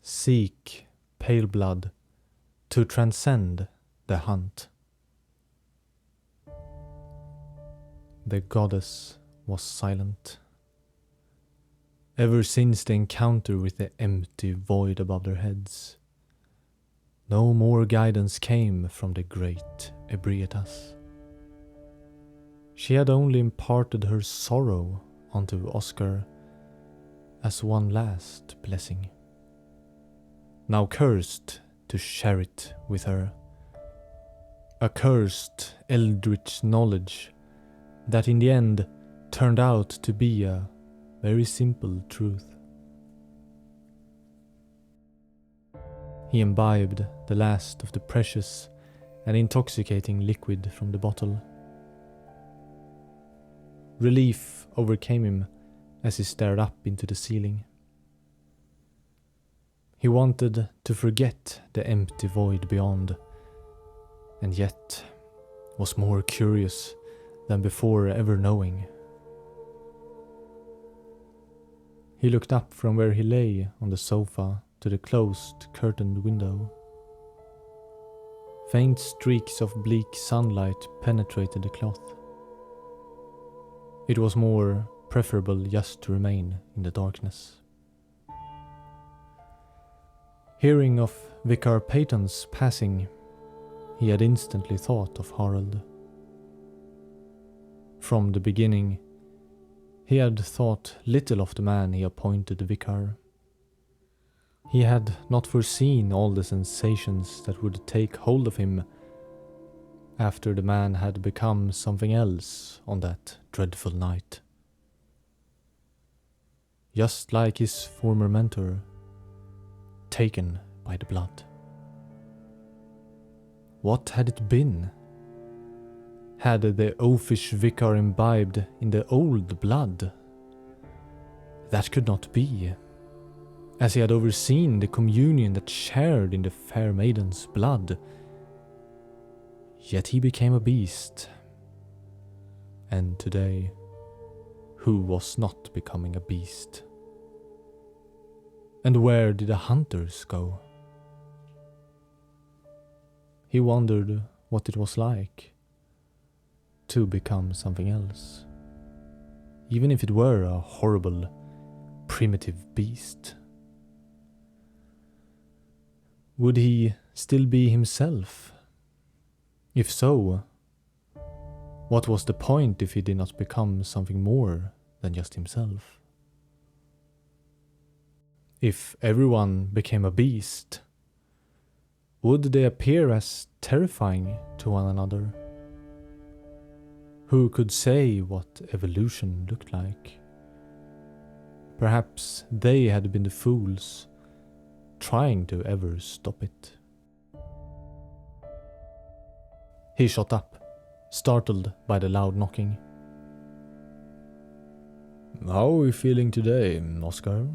Seek, pale blood, to transcend the hunt. The goddess was silent. Ever since the encounter with the empty void above their heads, no more guidance came from the great Ebrietas. She had only imparted her sorrow onto Oscar as one last blessing, now cursed to share it with her. A cursed eldritch knowledge that in the end turned out to be a very simple truth. He imbibed the last of the precious and intoxicating liquid from the bottle. Relief overcame him as he stared up into the ceiling. He wanted to forget the empty void beyond, and yet was more curious than before ever knowing. He looked up from where he lay on the sofa to the closed, curtained window. Faint streaks of bleak sunlight penetrated the cloth. It was more preferable just to remain in the darkness. Hearing of Vicar Peyton's passing, he had instantly thought of Harald. From the beginning, he had thought little of the man he appointed vicar. He had not foreseen all the sensations that would take hold of him after the man had become something else on that dreadful night. Just like his former mentor, taken by the blood. What had it been? Had the oafish vicar imbibed in the old blood? That could not be, as he had overseen the communion that shared in the fair maiden's blood. Yet he became a beast. And today, who was not becoming a beast? And where did the hunters go? He wondered what it was like to become something else, even if it were a horrible, primitive beast. Would he still be himself? If so, what was the point if he did not become something more than just himself? If everyone became a beast, would they appear as terrifying to one another? Who could say what evolution looked like? Perhaps they had been the fools, trying to ever stop it. He shot up, startled by the loud knocking. "How are we feeling today, Oscar?"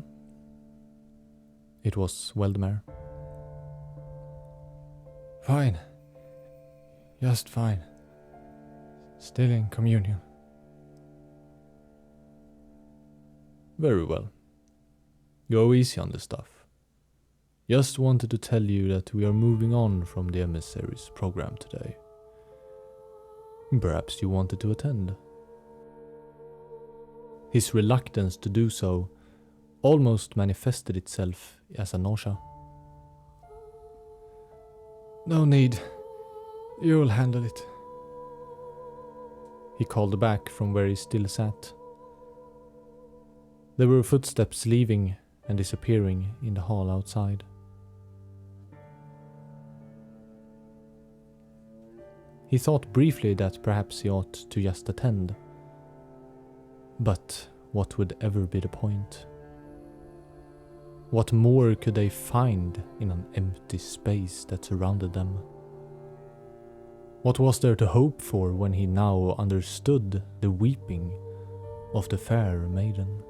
It was Weldmer. "Fine. Just fine. Still in communion." "Very well. Go easy on the stuff. Just wanted to tell you that we are moving on from the emissaries program today. Perhaps you wanted to attend." His reluctance to do so almost manifested itself as a nausea. "No need. You'll handle it," he called back from where he still sat. There were footsteps leaving and disappearing in the hall outside. He thought briefly that perhaps he ought to just attend. But what would ever be the point? What more could they find in an empty space that surrounded them? What was there to hope for when he now understood the weeping of the fair maiden?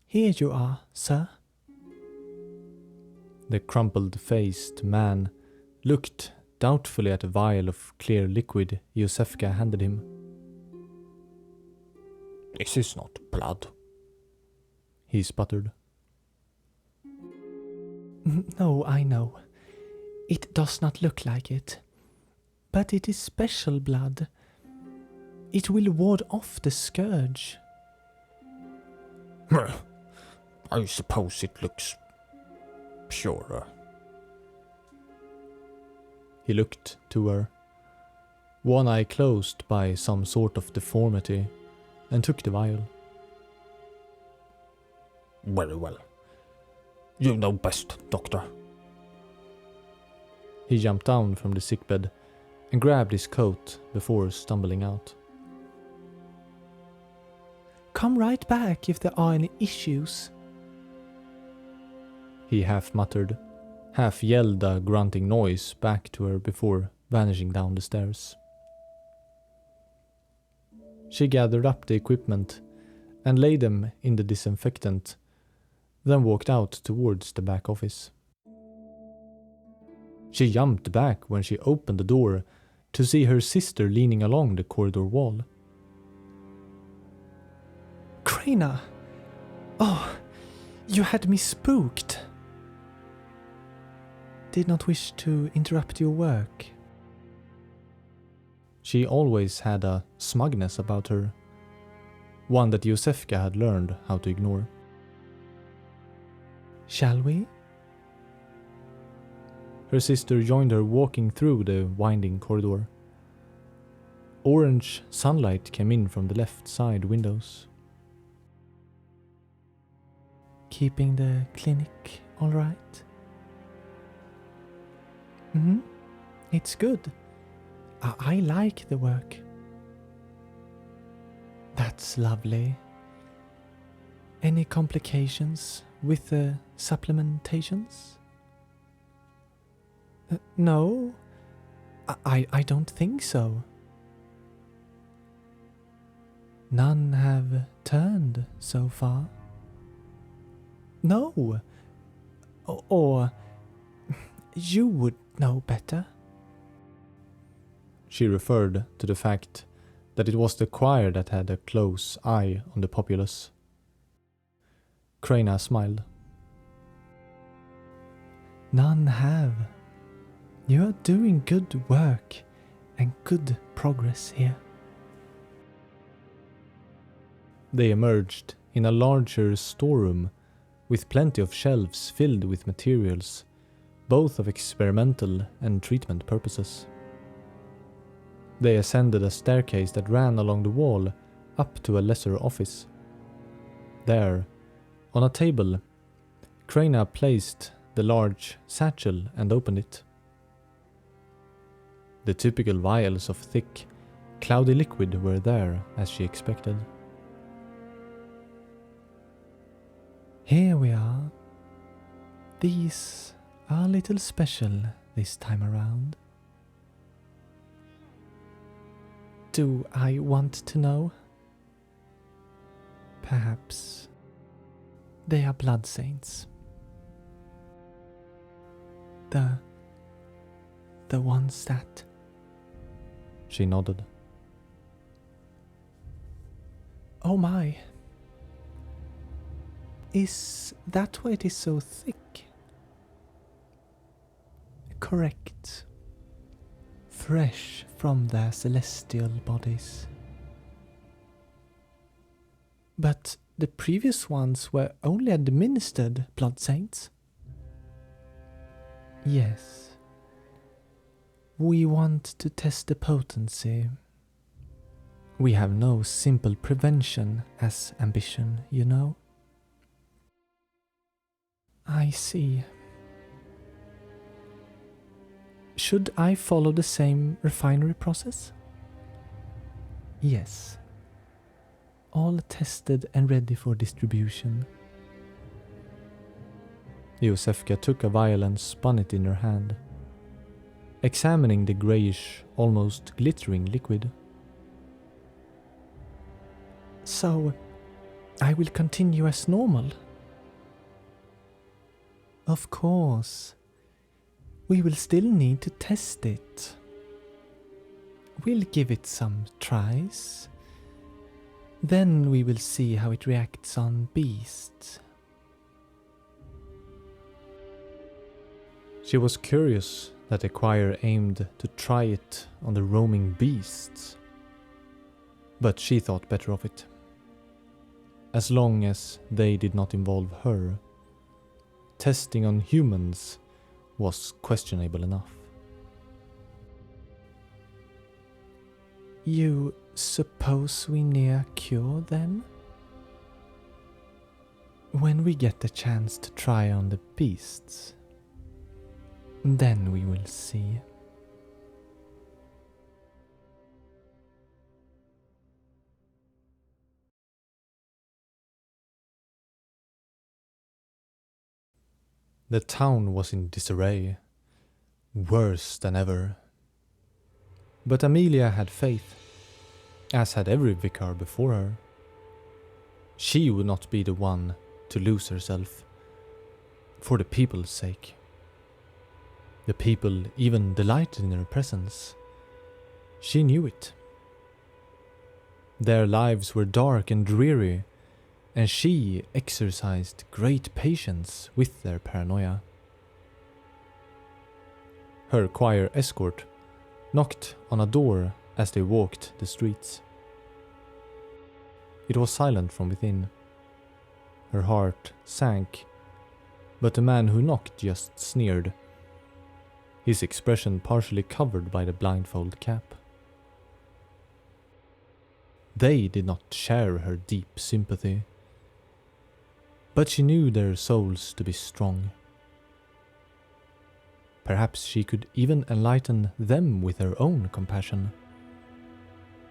"Here you are, sir," The crumpled-faced man looked doubtfully at a vial of clear liquid Josefka handed him. "This is not blood," he sputtered. No, I know. It does not look like it. But it is special blood. It will ward off the scourge. I suppose it looks purer. He looked to her, one eye closed by some sort of deformity, and took the vial. Very well. You know best, Doctor. He jumped down from the sickbed and grabbed his coat before stumbling out. Come right back if there are any issues. He half muttered, half yelled a grunting noise back to her before vanishing down the stairs. She gathered up the equipment and laid them in the disinfectant, then walked out towards the back office. She jumped back when she opened the door to see her sister leaning along the corridor wall. Krena! Oh, you had me spooked. Did not wish to interrupt your work. She always had a smugness about her, one that Josefka had learned how to ignore. Shall we? Her sister joined her walking through the winding corridor. Orange sunlight came in from the left side windows. Keeping the clinic all right? It's good. I like the work. That's lovely. Any complications with the supplementations? No, I don't think so. None have turned so far. No, or you would know better. She referred to the fact that it was the choir that had a close eye on the populace. Krena smiled. None have. You are doing good work and good progress here. They emerged in a larger storeroom with plenty of shelves filled with materials, both of experimental and treatment purposes. They ascended a staircase that ran along the wall up to a lesser office. There, on a table, Krena placed the large satchel and opened it. The typical vials of thick, cloudy liquid were there as she expected. Here we are. These are a little special this time around. Do I want to know? Perhaps. They are blood saints. The ones that... She nodded. Oh my. Is that why it is so thick? Correct. Fresh from their celestial bodies. But the previous ones were only administered blood saints. Yes. We want to test the potency. We have no simple prevention as ambition, you know. I see. Should I follow the same refinery process? Yes. All tested and ready for distribution. Josefka took a vial and spun it in her hand, examining the greyish, almost glittering liquid. So, I will continue as normal? Of course. We will still need to test it. We'll give it some tries. Then we will see how it reacts on beasts. She was curious that the choir aimed to try it on the roaming beasts, but she thought better of it. As long as they did not involve her, testing on humans was questionable enough. You suppose we near cure then? When we get the chance to try on the beasts, then we will see. The town was in disarray, worse than ever. But Amelia had faith, as had every vicar before her. She would not be the one to lose herself, for the people's sake. The people even delighted in her presence. She knew it. Their lives were dark and dreary, and she exercised great patience with their paranoia. Her choir escort knocked on a door as they walked the streets. It was silent from within. Her heart sank, but the man who knocked just sneered, his expression partially covered by the blindfold cap. They did not share her deep sympathy, but she knew their souls to be strong. Perhaps she could even enlighten them with her own compassion,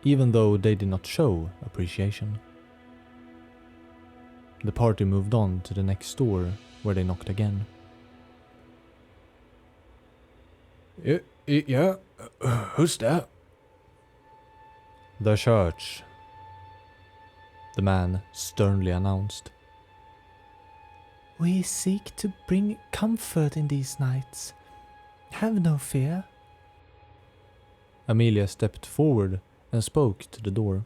even though they did not show appreciation. The party moved on to the next door, where they knocked again. Yeah? Who's that? The church, the man sternly announced. We seek to bring comfort in these nights. Have no fear. Amelia stepped forward and spoke to the door.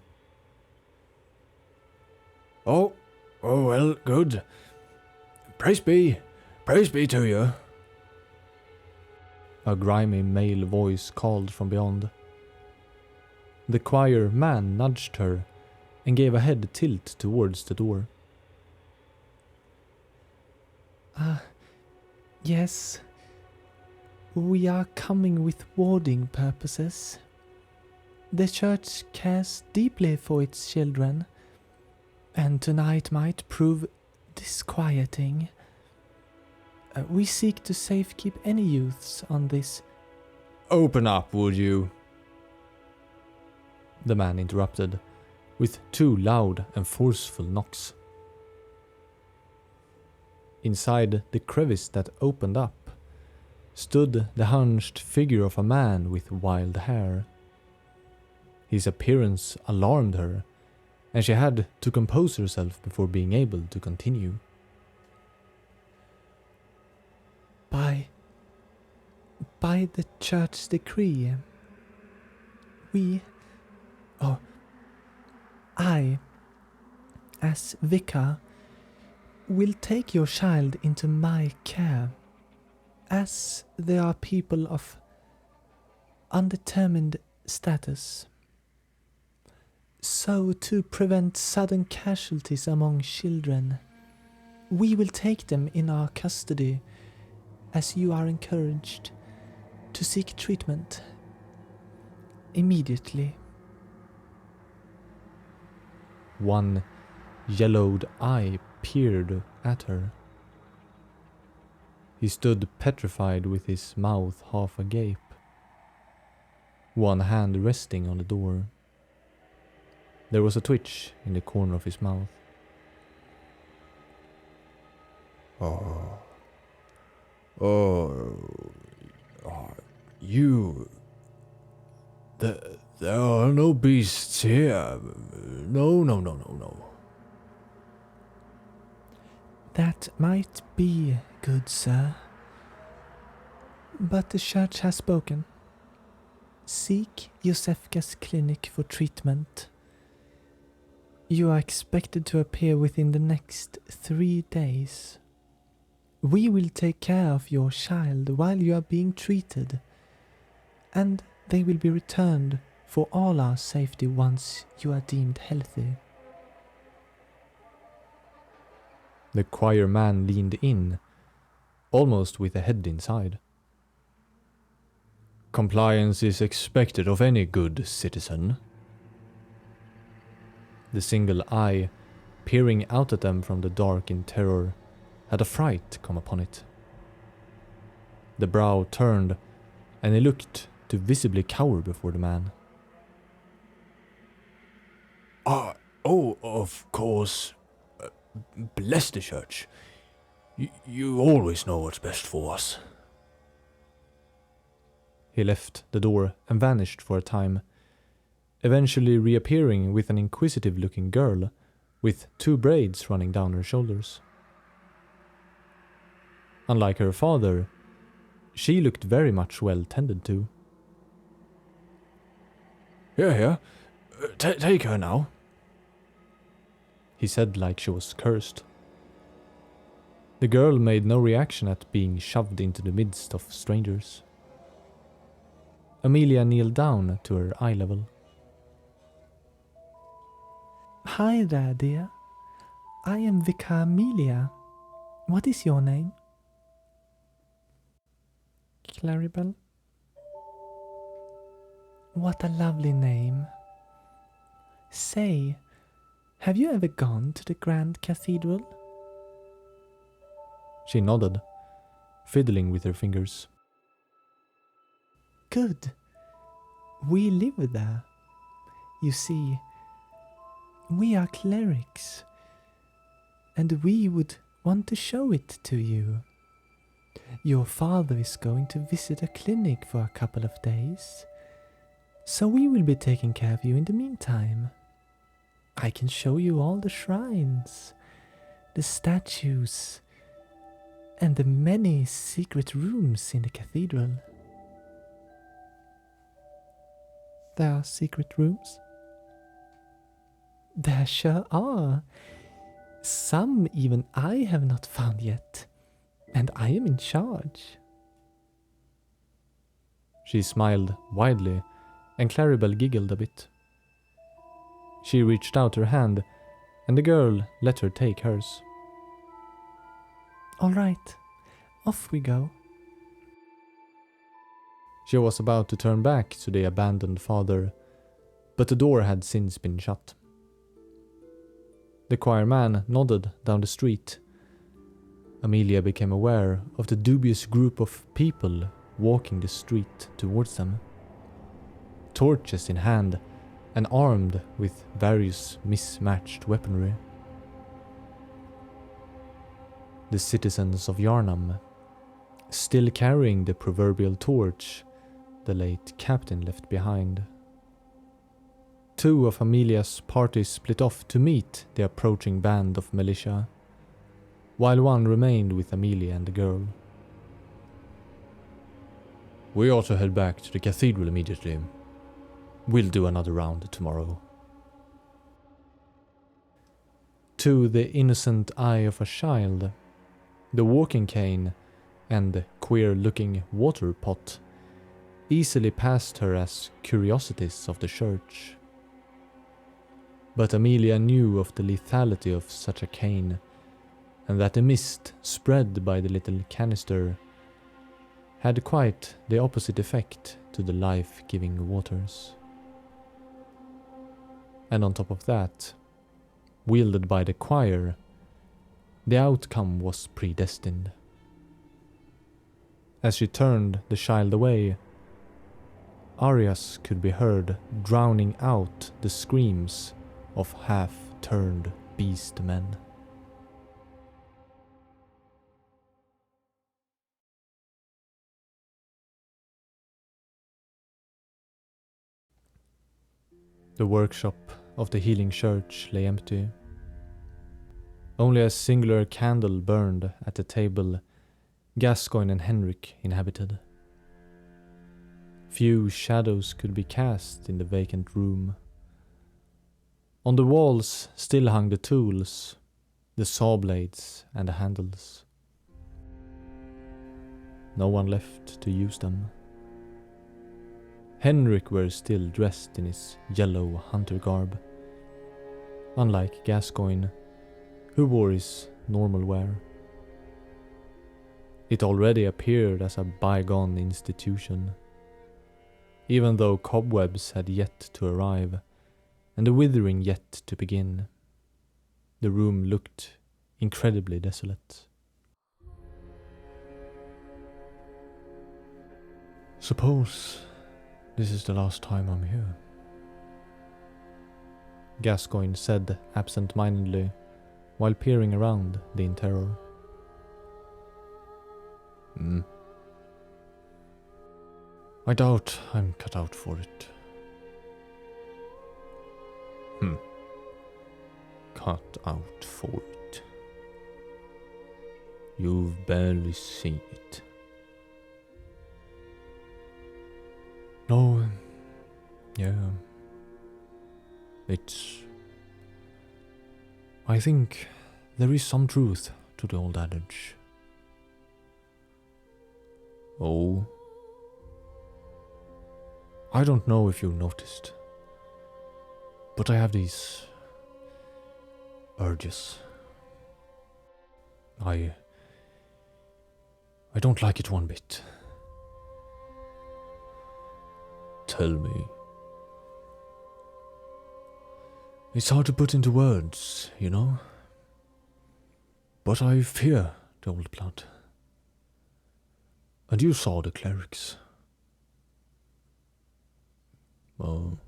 Oh well, good. Praise be to you. A grimy male voice called from beyond. The choir man nudged her and gave a head tilt towards the door. Yes. We are coming with warding purposes. The church cares deeply for its children, and tonight might prove disquieting. We seek to safekeep any youths on this. Open up, would you? The man interrupted, with 2 loud and forceful knocks. Inside the crevice that opened up stood the hunched figure of a man with wild hair. His appearance alarmed her, and she had to compose herself before being able to continue. By the church decree, I, as vicar, will take your child into my care, as they are people of undetermined status. So, to prevent sudden casualties among children, we will take them in our custody, as you are encouraged to seek treatment immediately. One yellowed eye peered at her. He stood petrified with his mouth half agape, one hand resting on the door. There was a twitch in the corner of his mouth. You... There are no beasts here. No. That might be Good, sir. But the church has spoken. Seek Josefka's clinic for treatment. You are expected to appear within the next 3 days. We will take care of your child while you are being treated, and they will be returned for all our safety once you are deemed healthy. The choir man leaned in, almost with a head inside. Compliance is expected of any good citizen. The single eye, peering out at them from the dark in terror, had a fright come upon it. The brow turned, and he looked to visibly cower before the man. Oh, of course. Bless the church. You always know what's best for us. He left the door and vanished for a time, eventually reappearing with an inquisitive-looking girl with 2 braids running down her shoulders. Unlike her father, she looked very much well tended to. Here. Take her now. He said like she was cursed. The girl made no reaction at being shoved into the midst of strangers. Amelia kneeled down to her eye level. Hi there, dear. I am Vicar Amelia. What is your name? Claribel. What a lovely name. Say, have you ever gone to the Grand Cathedral? She nodded, fiddling with her fingers. Good. We live there. You see, we are clerics, and we would want to show it to you. Your father is going to visit a clinic for a couple of days, so we will be taking care of you in the meantime. I can show you all the shrines, the statues, and the many secret rooms in the cathedral. There are secret rooms? There sure are. Some even I have not found yet, and I am in charge. She smiled widely, and Claribel giggled a bit. She reached out her hand, and the girl let her take hers. All right, off we go. She was about to turn back to the abandoned father, but the door had since been shut. The choir man nodded down the street. Amelia became aware of the dubious group of people walking the street towards them, torches in hand and armed with various mismatched weaponry. The citizens of Yarnam, still carrying the proverbial torch the late captain left behind. 2 of Amelia's party split off to meet the approaching band of militia, while one remained with Amelia and the girl. We ought to head back to the cathedral immediately. We'll do another round tomorrow. To the innocent eye of a child, the walking cane and the queer-looking water pot easily passed her as curiosities of the church. But Amelia knew of the lethality of such a cane, and that the mist spread by the little canister had quite the opposite effect to the life-giving waters. And on top of that, wielded by the choir, the outcome was predestined. As she turned the child away, arias could be heard drowning out the screams of half-turned beast men. The workshop of the healing church lay empty. Only a singular candle burned at the table Gascoigne and Henrik inhabited. Few shadows could be cast in the vacant room. On the walls still hung the tools, the saw blades and the handles. No one left to use them. Henrik were still dressed in his yellow hunter garb, unlike Gascoigne, who wore his normal wear. It already appeared as a bygone institution, even though cobwebs had yet to arrive and the withering yet to begin. The room looked incredibly desolate. Suppose this is the last time I'm here. Gascoigne said absent-mindedly while peering around the in terror. I doubt I'm cut out for it. Cut out for it. You've barely seen it. No, yeah. I think there is some truth to the old adage. Oh? I don't know if you noticed, but I have these urges. I don't like it one bit. Tell me. It's hard to put into words, you know? But I fear the old blood. And you saw the clerics. Oh.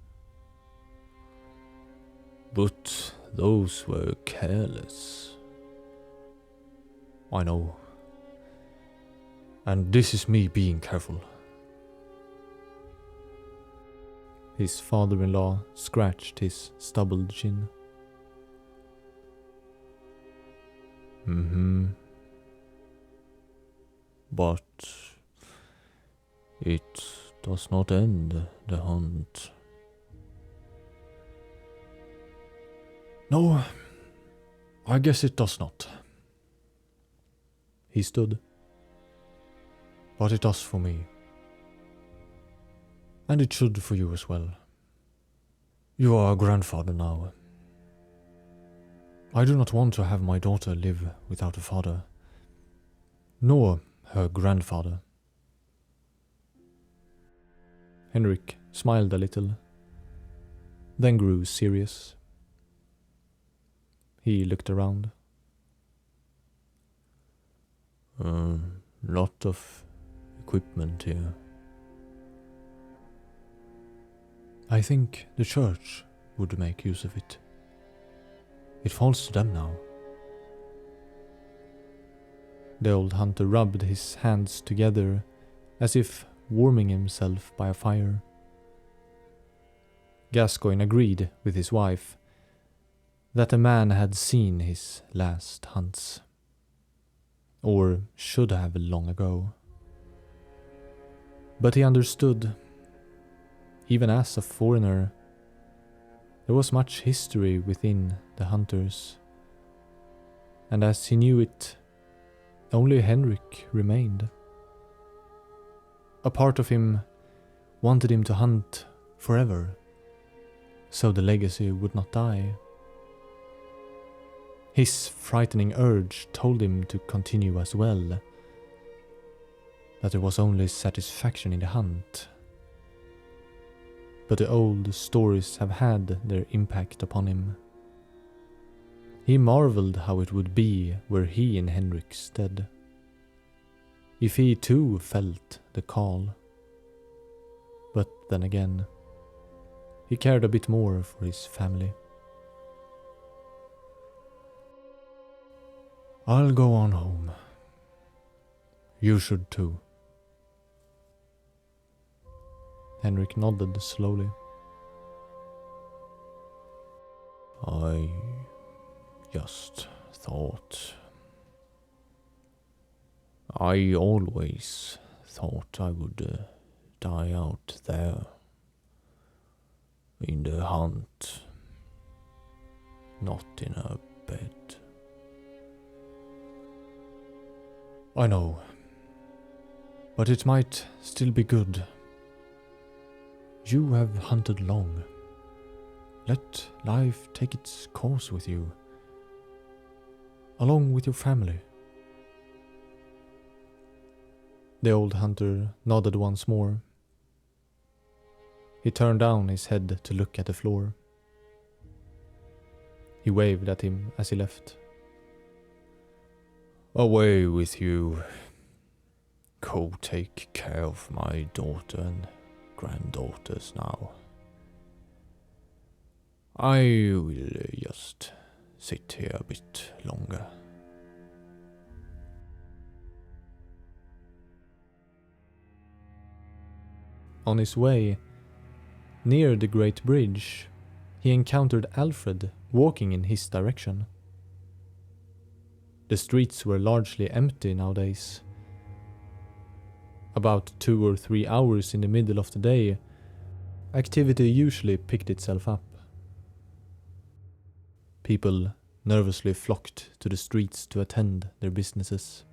But those were careless. I know. And this is me being careful. His father-in-law scratched his stubbled chin. But it does not end the hunt. No, I guess it does not. He stood. But it does for me. And it should for you as well. You are a grandfather now. I do not want to have my daughter live without a father, nor her grandfather. Henrik smiled a little, then grew serious. He looked around. Lot of equipment here. I think the church would make use of it. It falls to them now. The old hunter rubbed his hands together as if warming himself by a fire. Gascoigne agreed with his wife that the man had seen his last hunts, or should have long ago. But he understood. Even as a foreigner, there was much history within the hunters, and as he knew it, only Henrik remained. A part of him wanted him to hunt forever, so the legacy would not die. His frightening urge told him to continue as well, that there was only satisfaction in the hunt. But the old stories have had their impact upon him. He marveled how it would be were he in Henrik's stead. If he too felt the call. But then again, he cared a bit more for his family. I'll go on home. You should too. Henrik nodded slowly. I just thought I always thought I would die out there, in the hunt, not in a bed. I know, but it might still be good. You have hunted long. Let life take its course with you, along with your family. The old hunter nodded once more. He turned down his head to look at the floor. He waved at him as he left. Away with you. Go take care of my daughter and granddaughters now. I will just sit here a bit longer. On his way, near the Great Bridge, he encountered Alfred walking in his direction. The streets were largely empty nowadays. About 2 or 3 hours in the middle of the day, activity usually picked itself up. People nervously flocked to the streets to attend their businesses.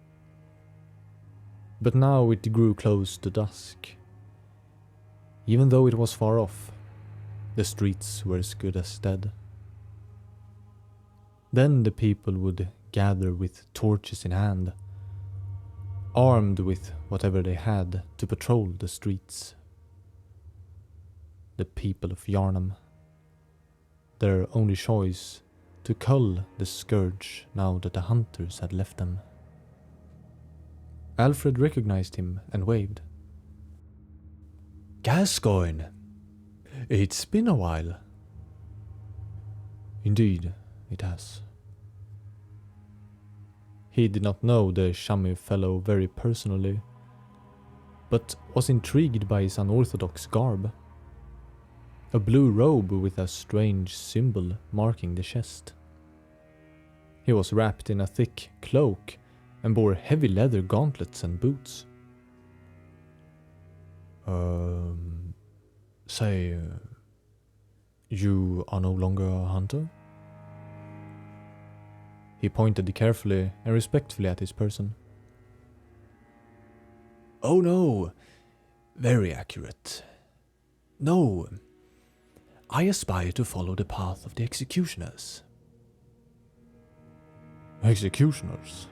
But now it grew close to dusk. Even though it was far off, the streets were as good as dead. Then the people would gather with torches in hand, armed with whatever they had to patrol the streets. The people of Yharnam, their only choice to cull the scourge now that the hunters had left them. Alfred recognized him and waved. Gascoigne! It's been a while. Indeed, it has. He did not know the chummy fellow very personally, but was intrigued by his unorthodox garb. A blue robe with a strange symbol marking the chest. He was wrapped in a thick cloak and bore heavy leather gauntlets and boots. You are no longer a hunter? He pointed carefully and respectfully at his person. Oh no, very accurate. No, I aspire to follow the path of the executioners. Executioners?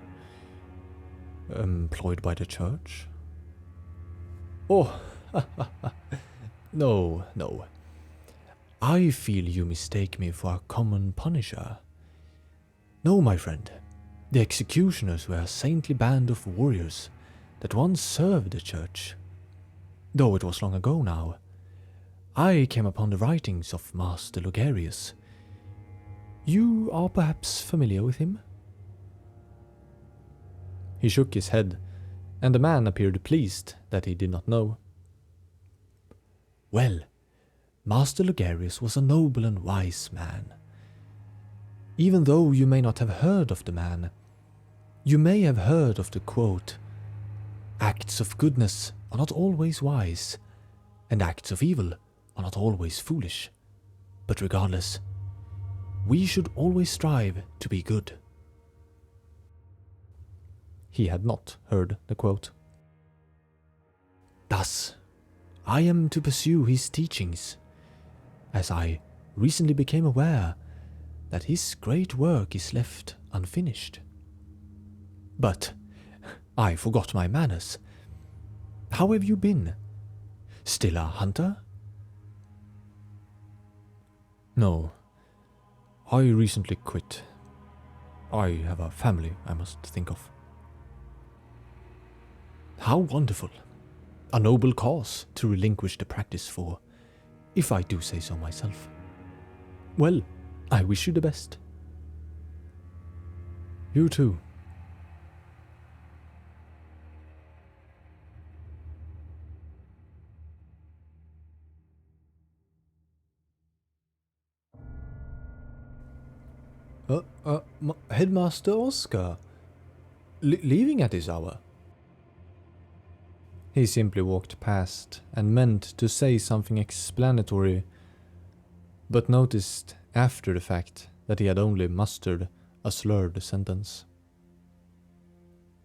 Employed by the church? Oh, no. I feel you mistake me for a common punisher. No, my friend, the executioners were a saintly band of warriors that once served the church. Though it was long ago now, I came upon the writings of Master Logarius. You are perhaps familiar with him? He shook his head, and the man appeared pleased that he did not know. Well, Master Logarius was a noble and wise man. Even though you may not have heard of the man, you may have heard of the quote, "Acts of goodness are not always wise, and acts of evil are not always foolish. But regardless, we should always strive to be good." He had not heard the quote. Thus, I am to pursue his teachings, as I recently became aware that his great work is left unfinished. But I forgot my manners. How have you been? Still a hunter? No, I recently quit. I have a family I must think of. How wonderful. A noble cause to relinquish the practice for, if I do say so myself. Well, I wish you the best. You too. Headmaster Oscar, leaving at this hour? He simply walked past and meant to say something explanatory, but noticed after the fact that he had only mustered a slurred sentence.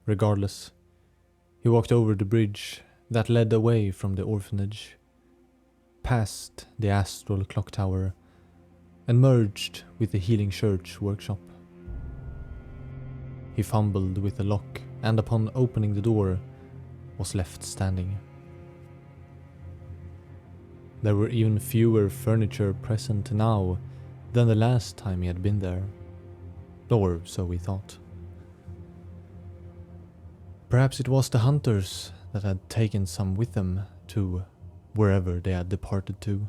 Regardless, he walked over the bridge that led away from the orphanage, past the Astral Clocktower, and merged with the Healing Church workshop. He fumbled with the lock and upon opening the door was left standing. There were even fewer furniture present now than the last time he had been there, or so he thought. Perhaps it was the hunters that had taken some with them to wherever they had departed to.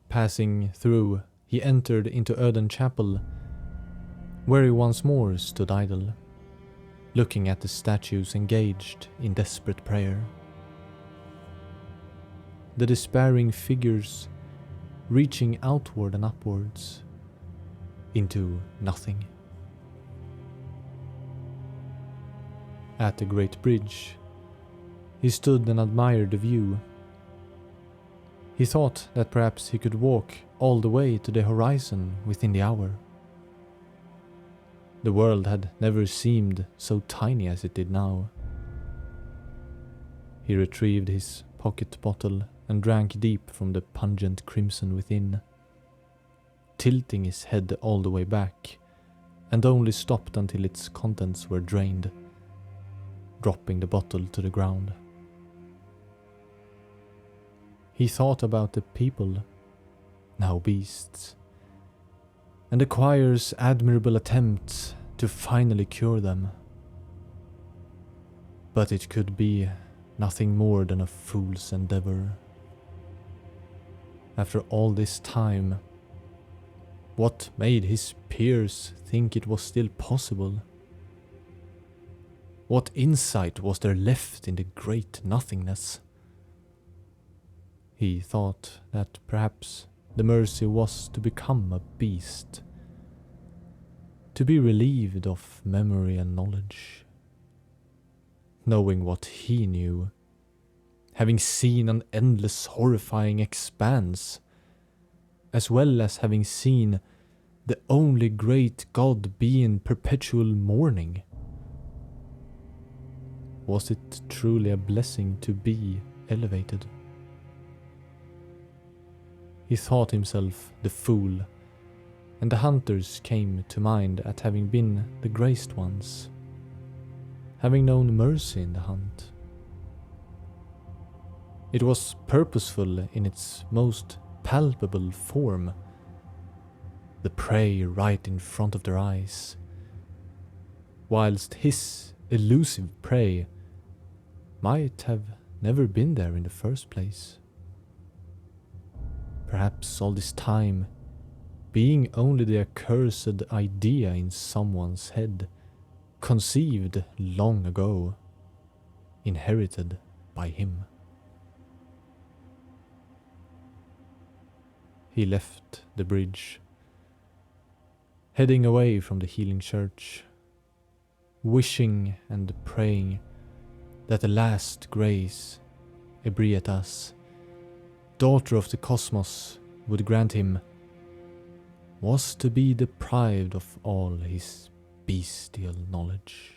Passing through, he entered into Earden Chapel, where he once more stood idle, looking at the statues engaged in desperate prayer. The despairing figures reaching outward and upwards into nothing. At the great bridge, he stood and admired the view. He thought that perhaps he could walk all the way to the horizon within the hour. The world had never seemed so tiny as it did now. He retrieved his pocket bottle and drank deep from the pungent crimson within, tilting his head all the way back, and only stopped until its contents were drained, dropping the bottle to the ground. He thought about the people, now beasts, and the choir's admirable attempts to finally cure them. But it could be nothing more than a fool's endeavor. After all this time, what made his peers think it was still possible? What insight was there left in the great nothingness? He thought that perhaps the mercy was to become a beast, to be relieved of memory and knowledge. Knowing what he knew, having seen an endless horrifying expanse, as well as having seen the only great God be in perpetual mourning. Was it truly a blessing to be elevated? He thought himself the fool, and the hunters came to mind at having been the graced ones, having known mercy in the hunt. It was purposeful in its most palpable form, the prey right in front of their eyes, whilst his elusive prey might have never been there in the first place. Perhaps all this time being only the accursed idea in someone's head, conceived long ago, inherited by him. He left the bridge, heading away from the Healing Church, wishing and praying that the last grace, Ebrietas, daughter of the cosmos, would grant him, was to be deprived of all his bestial knowledge.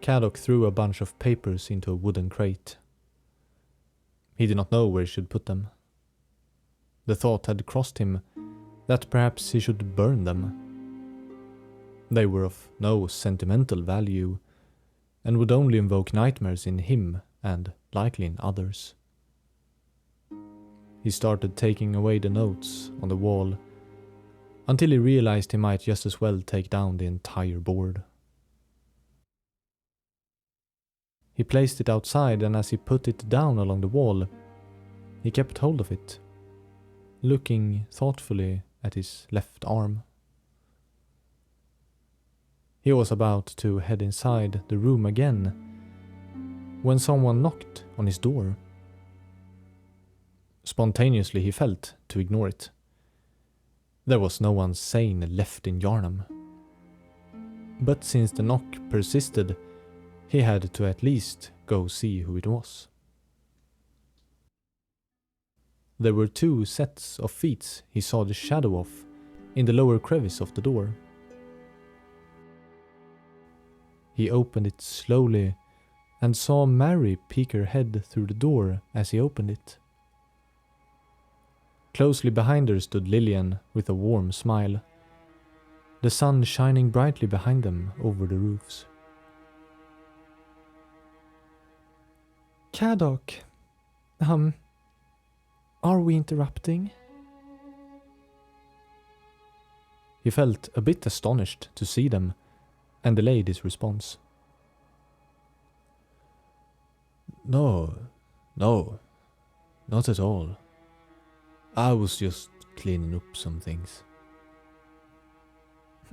Caddock threw a bunch of papers into a wooden crate. He did not know where he should put them. The thought had crossed him that perhaps he should burn them. They were of no sentimental value, and would only invoke nightmares in him and likely in others. He started taking away the notes on the wall, until he realized he might just as well take down the entire board. He placed it outside, and as he put it down along the wall, he kept hold of it, looking thoughtfully at his left arm. He was about to head inside the room again, when someone knocked on his door. Spontaneously he felt to ignore it. There was no one sane left in Yarnam. But since the knock persisted, he had to at least go see who it was. There were 2 sets of feet he saw the shadow of in the lower crevice of the door. He opened it slowly and saw Mary peek her head through the door as he opened it. Closely behind her stood Lillian with a warm smile, the sun shining brightly behind them over the roofs. Caddock, are we interrupting? He felt a bit astonished to see them and delayed his response. No, not at all. I was just cleaning up some things.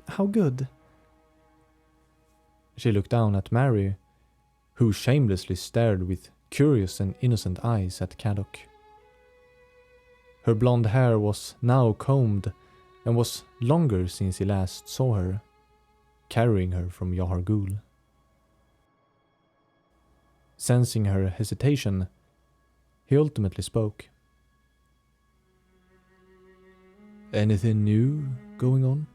How good. She looked down at Mary, who shamelessly stared with curious and innocent eyes at Caddock. Her blonde hair was now combed and was longer since he last saw her, carrying her from Yahar'gul. Sensing her hesitation, he ultimately spoke. Anything new going on?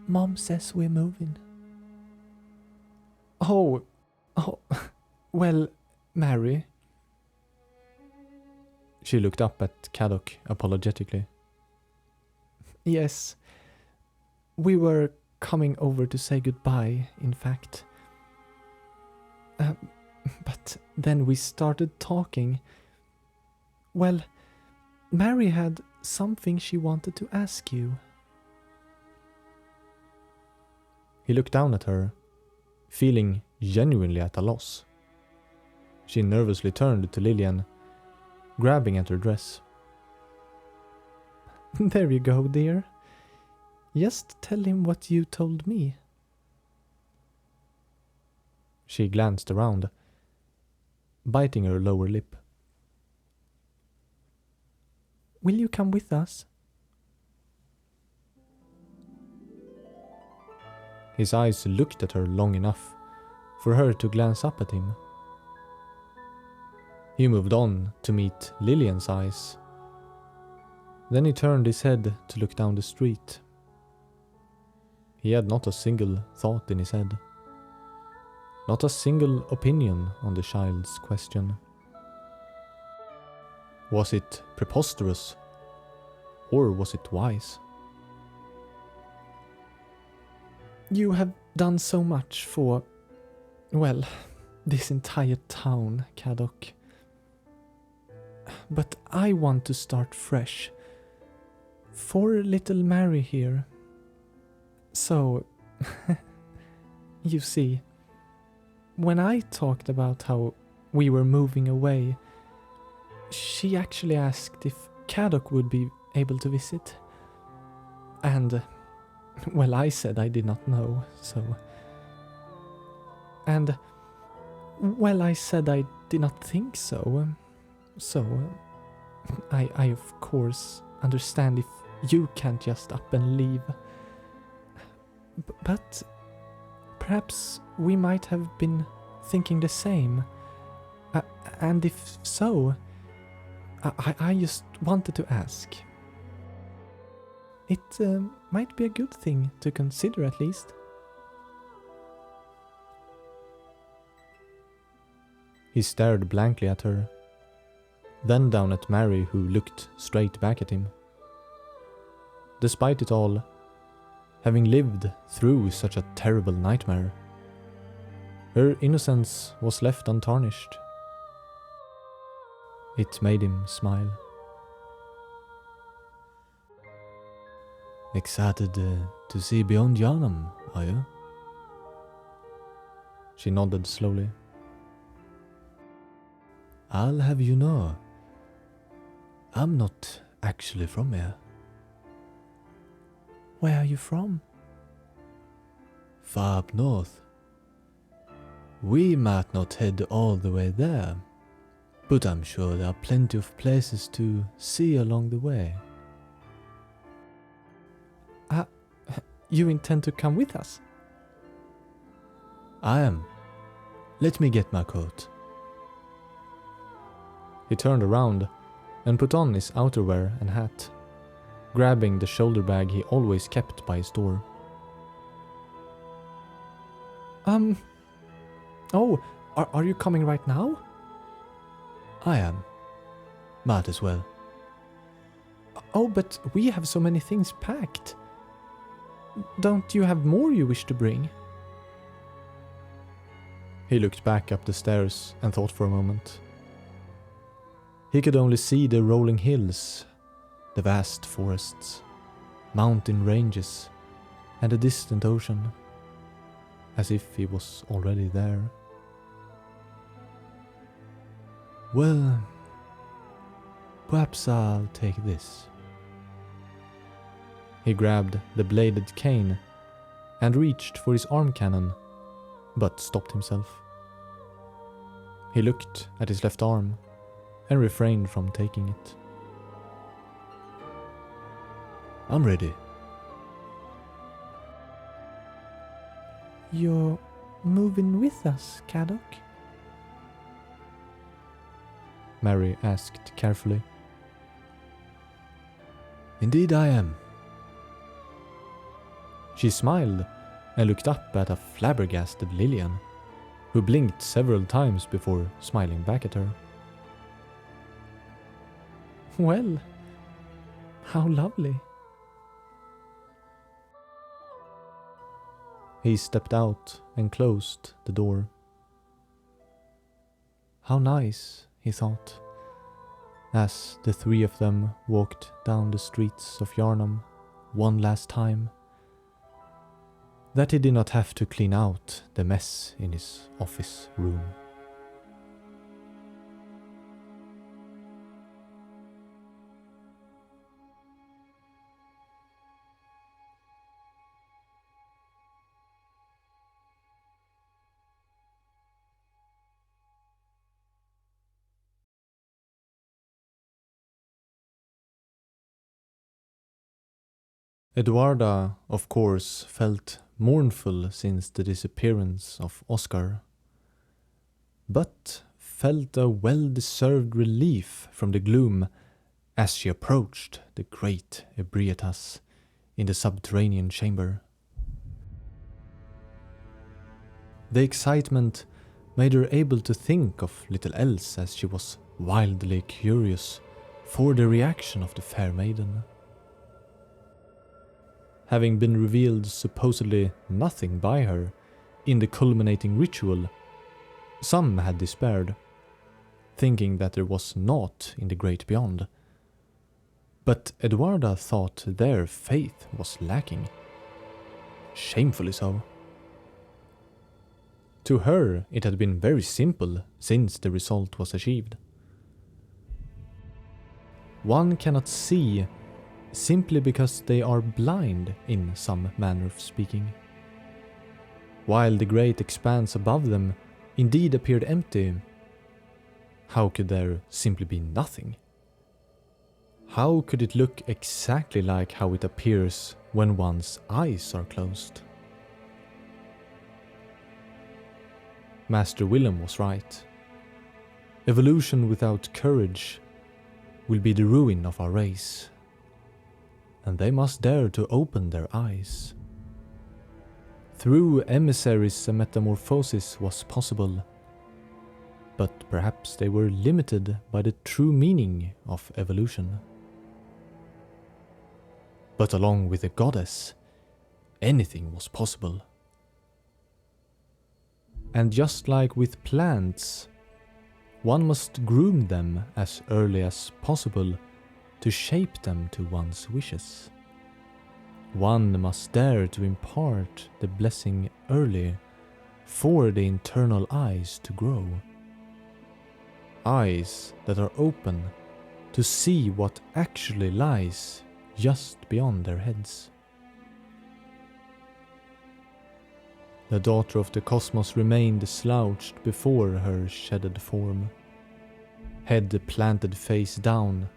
Mom says we're moving. Oh, well, Mary. She looked up at Caddock apologetically. Yes, we were coming over to say goodbye, in fact. But then we started talking. Well, Mary had something she wanted to ask you. He looked down at her, feeling genuinely at a loss. She nervously turned to Lillian, grabbing at her dress. There you go, dear. Just tell him what you told me. She glanced around, biting her lower lip. Will you come with us? His eyes looked at her long enough for her to glance up at him. He moved on to meet Lillian's eyes. Then he turned his head to look down the street. He had not a single thought in his head. Not a single opinion on the child's question. Was it preposterous? Or was it wise? You have done so much for, well, this entire town, Caddock. But I want to start fresh. For little Mary here. So, you see, when I talked about how we were moving away, she actually asked if Caddock would be able to visit. And, well, I said I did not know, so... And, well, I said I did not think so. So, I of course understand if you can't just up and leave. But perhaps we might have been thinking the same. And if so, I just wanted to ask. It might be a good thing to consider at least. He stared blankly at her, then down at Mary, who looked straight back at him. Despite it all, having lived through such a terrible nightmare, her innocence was left untarnished. It made him smile. Excited to see beyond Yarnam, are you? She nodded slowly. I'll have you know, I'm not actually from here. Where are you from? Far up north. We might not head all the way there, but I'm sure there are plenty of places to see along the way. You intend to come with us? I am. Let me get my coat. He turned around and put on his outerwear and hat, grabbing the shoulder bag he always kept by his door. Oh, are you coming right now? I am. Might as well. Oh, but we have so many things packed. Don't you have more you wish to bring? He looked back up the stairs and thought for a moment. He could only see the rolling hills, the vast forests, mountain ranges, and a distant ocean, as if he was already there. Well, perhaps I'll take this. He grabbed the bladed cane and reached for his arm cannon, but stopped himself. He looked at his left arm and refrained from taking it. I'm ready. You're moving with us, Caddock? Mary asked carefully. Indeed I am. She smiled and looked up at a flabbergasted Lillian, who blinked several times before smiling back at her. Well, how lovely. He stepped out and closed the door. How nice, he thought, as the three of them walked down the streets of Yarnum one last time, that he did not have to clean out the mess in his office room. Eduarda, of course, felt mournful since the disappearance of Oscar, but felt a well-deserved relief from the gloom as she approached the great Ebrietas in the subterranean chamber. The excitement made her able to think of little else as she was wildly curious for the reaction of the fair maiden. Having been revealed supposedly nothing by her in the culminating ritual, some had despaired, thinking that there was naught in the great beyond. But Eduarda thought their faith was lacking. Shamefully so. To her, it had been very simple since the result was achieved. One cannot see simply because they are blind in some manner of speaking. While the great expanse above them indeed appeared empty, how could there simply be nothing? How could it look exactly like how it appears when one's eyes are closed? Master Willem was right. Evolution without courage will be the ruin of our race, and they must dare to open their eyes. Through emissaries a metamorphosis was possible, but perhaps they were limited by the true meaning of evolution. But along with the goddess, anything was possible. And just like with plants, one must groom them as early as possible to shape them to one's wishes. One must dare to impart the blessing early for the internal eyes to grow. Eyes that are open to see what actually lies just beyond their heads. The daughter of the cosmos remained slouched before her shedded form, head planted face down,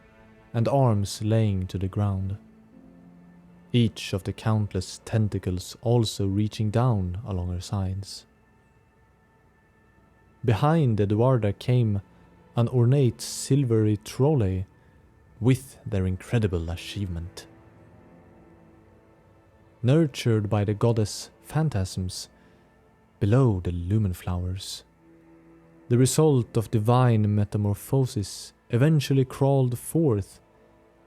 and arms laying to the ground, each of the countless tentacles also reaching down along her sides. Behind Eduarda came an ornate silvery trolley with their incredible achievement. Nurtured by the goddess phantasms below the lumen flowers, the result of divine metamorphosis eventually crawled forth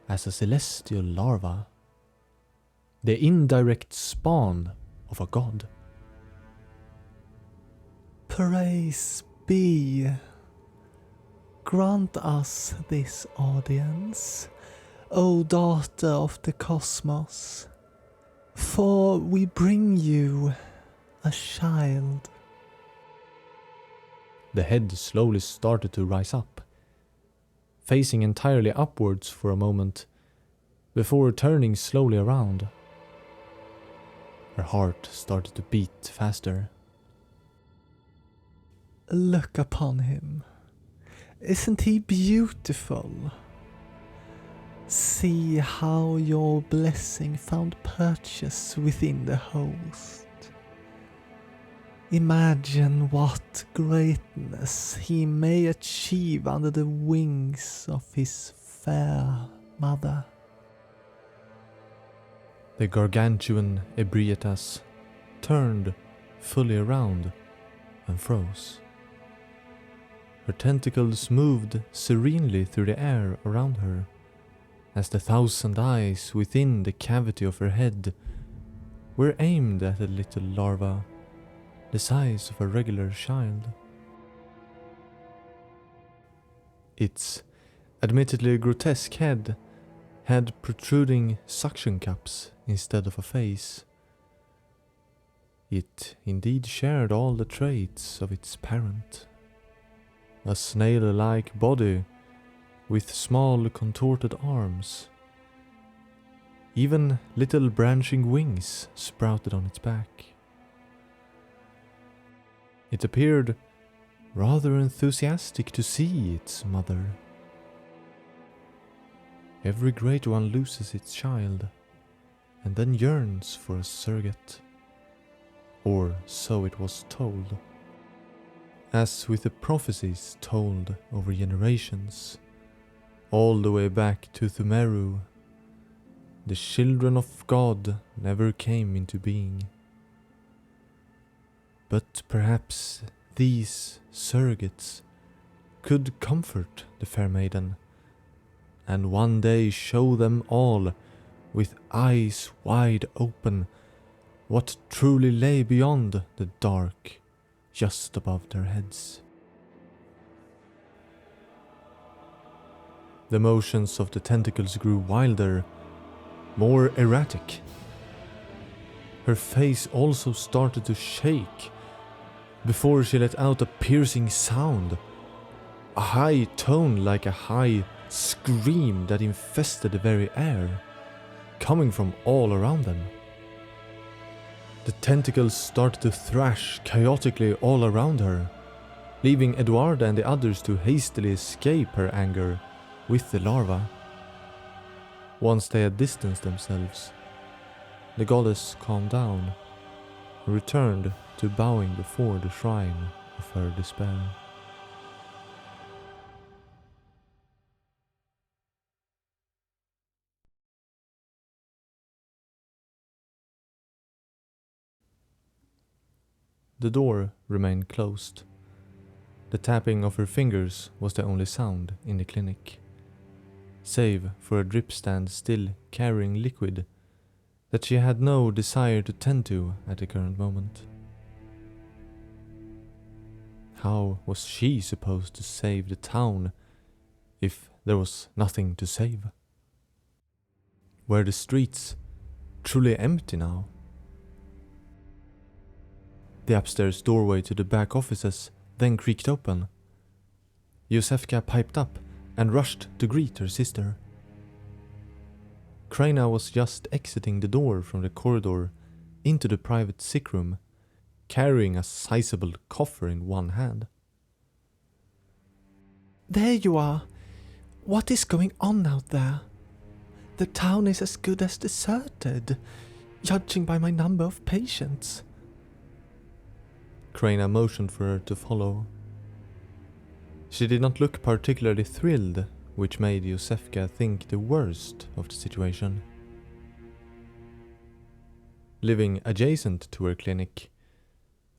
as a celestial larva, the indirect spawn of a god. Praise be. Grant us this audience, O daughter of the cosmos, for we bring you a child. The head slowly started to rise up, facing entirely upwards for a moment, before turning slowly around. Her heart started to beat faster. Look upon him. Isn't he beautiful? See how your blessing found purchase within the host. Imagine what greatness he may achieve under the wings of his fair mother. The gargantuan Ebrietas turned fully around and froze. Her tentacles moved serenely through the air around her, as the 1,000 eyes within the cavity of her head were aimed at a little larva, the size of a regular child. Its admittedly grotesque head had protruding suction cups instead of a face. It indeed shared all the traits of its parent. A snail-like body with small contorted arms. Even little branching wings sprouted on its back. It appeared rather enthusiastic to see its mother. Every great one loses its child, and then yearns for a surrogate. Or so it was told. As with the prophecies told over generations, all the way back to Thumeru, the children of God never came into being. But perhaps these surrogates could comfort the fair maiden, and one day show them all, with eyes wide open, what truly lay beyond the dark just above their heads. The motions of the tentacles grew wilder, more erratic. Her face also started to shake before she let out a piercing sound, a high tone like a high scream that infested the very air, coming from all around them. The tentacles started to thrash chaotically all around her, leaving Eduarda and the others to hastily escape her anger with the larva. Once they had distanced themselves, the goddess calmed down and returned to bowing before the shrine of her despair. The door remained closed. The tapping of her fingers was the only sound in the clinic, save for a drip stand still carrying liquid that she had no desire to tend to at the current moment. How was she supposed to save the town if there was nothing to save? Were the streets truly empty now? The upstairs doorway to the back offices then creaked open. Josefka piped up and rushed to greet her sister. Kraina was just exiting the door from the corridor into the private sick room carrying a sizable coffer in one hand. There you are. What is going on out there? The town is as good as deserted, judging by my number of patients. Krena motioned for her to follow. She did not look particularly thrilled, which made Josefka think the worst of the situation. Living adjacent to her clinic,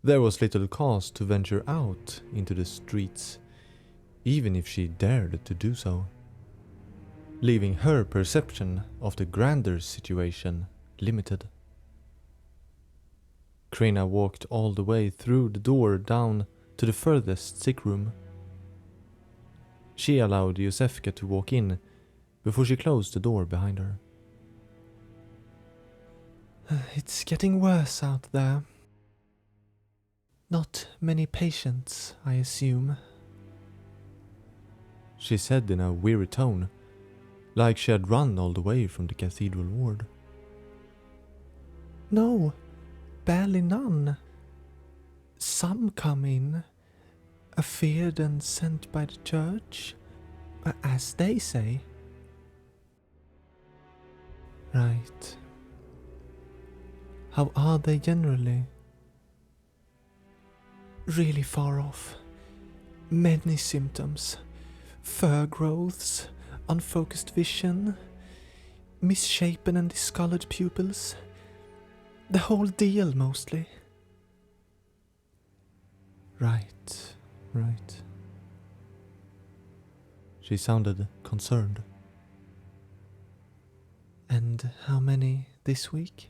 there was little cause to venture out into the streets, even if she dared to do so, leaving her perception of the grander situation limited. Krena walked all the way through the door down to the furthest sick room. She allowed Josefka to walk in before she closed the door behind her. It's getting worse out there. Not many patients, I assume. She said in a weary tone, like she had run all the way from the cathedral ward. No, barely none. Some come in, feared and sent by the church, as they say. Right. How are they generally? Really far off. Many symptoms. Fur growths, unfocused vision, misshapen and discolored pupils. The whole deal, mostly. Right. She sounded concerned. And how many this week?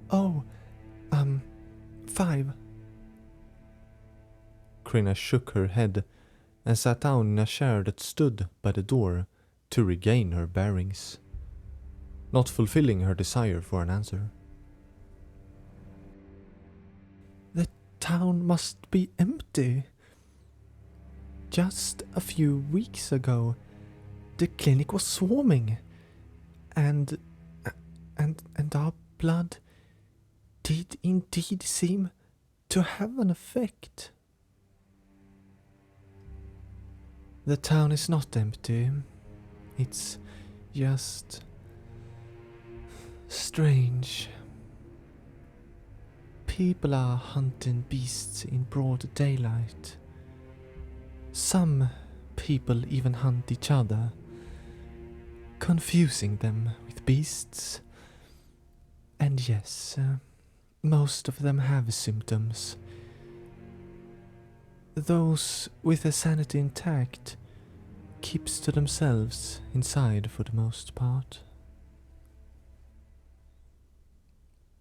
Oh, 5. Krena shook her head and sat down in a chair that stood by the door to regain her bearings, not fulfilling her desire for an answer. The town must be empty. Just a few weeks ago, the clinic was swarming, and our blood did indeed seem to have an effect. The town is not empty. It's just strange. People are hunting beasts in broad daylight. Some people even hunt each other, confusing them with beasts. And yes, most of them have symptoms. Those with their sanity intact keeps to themselves inside for the most part.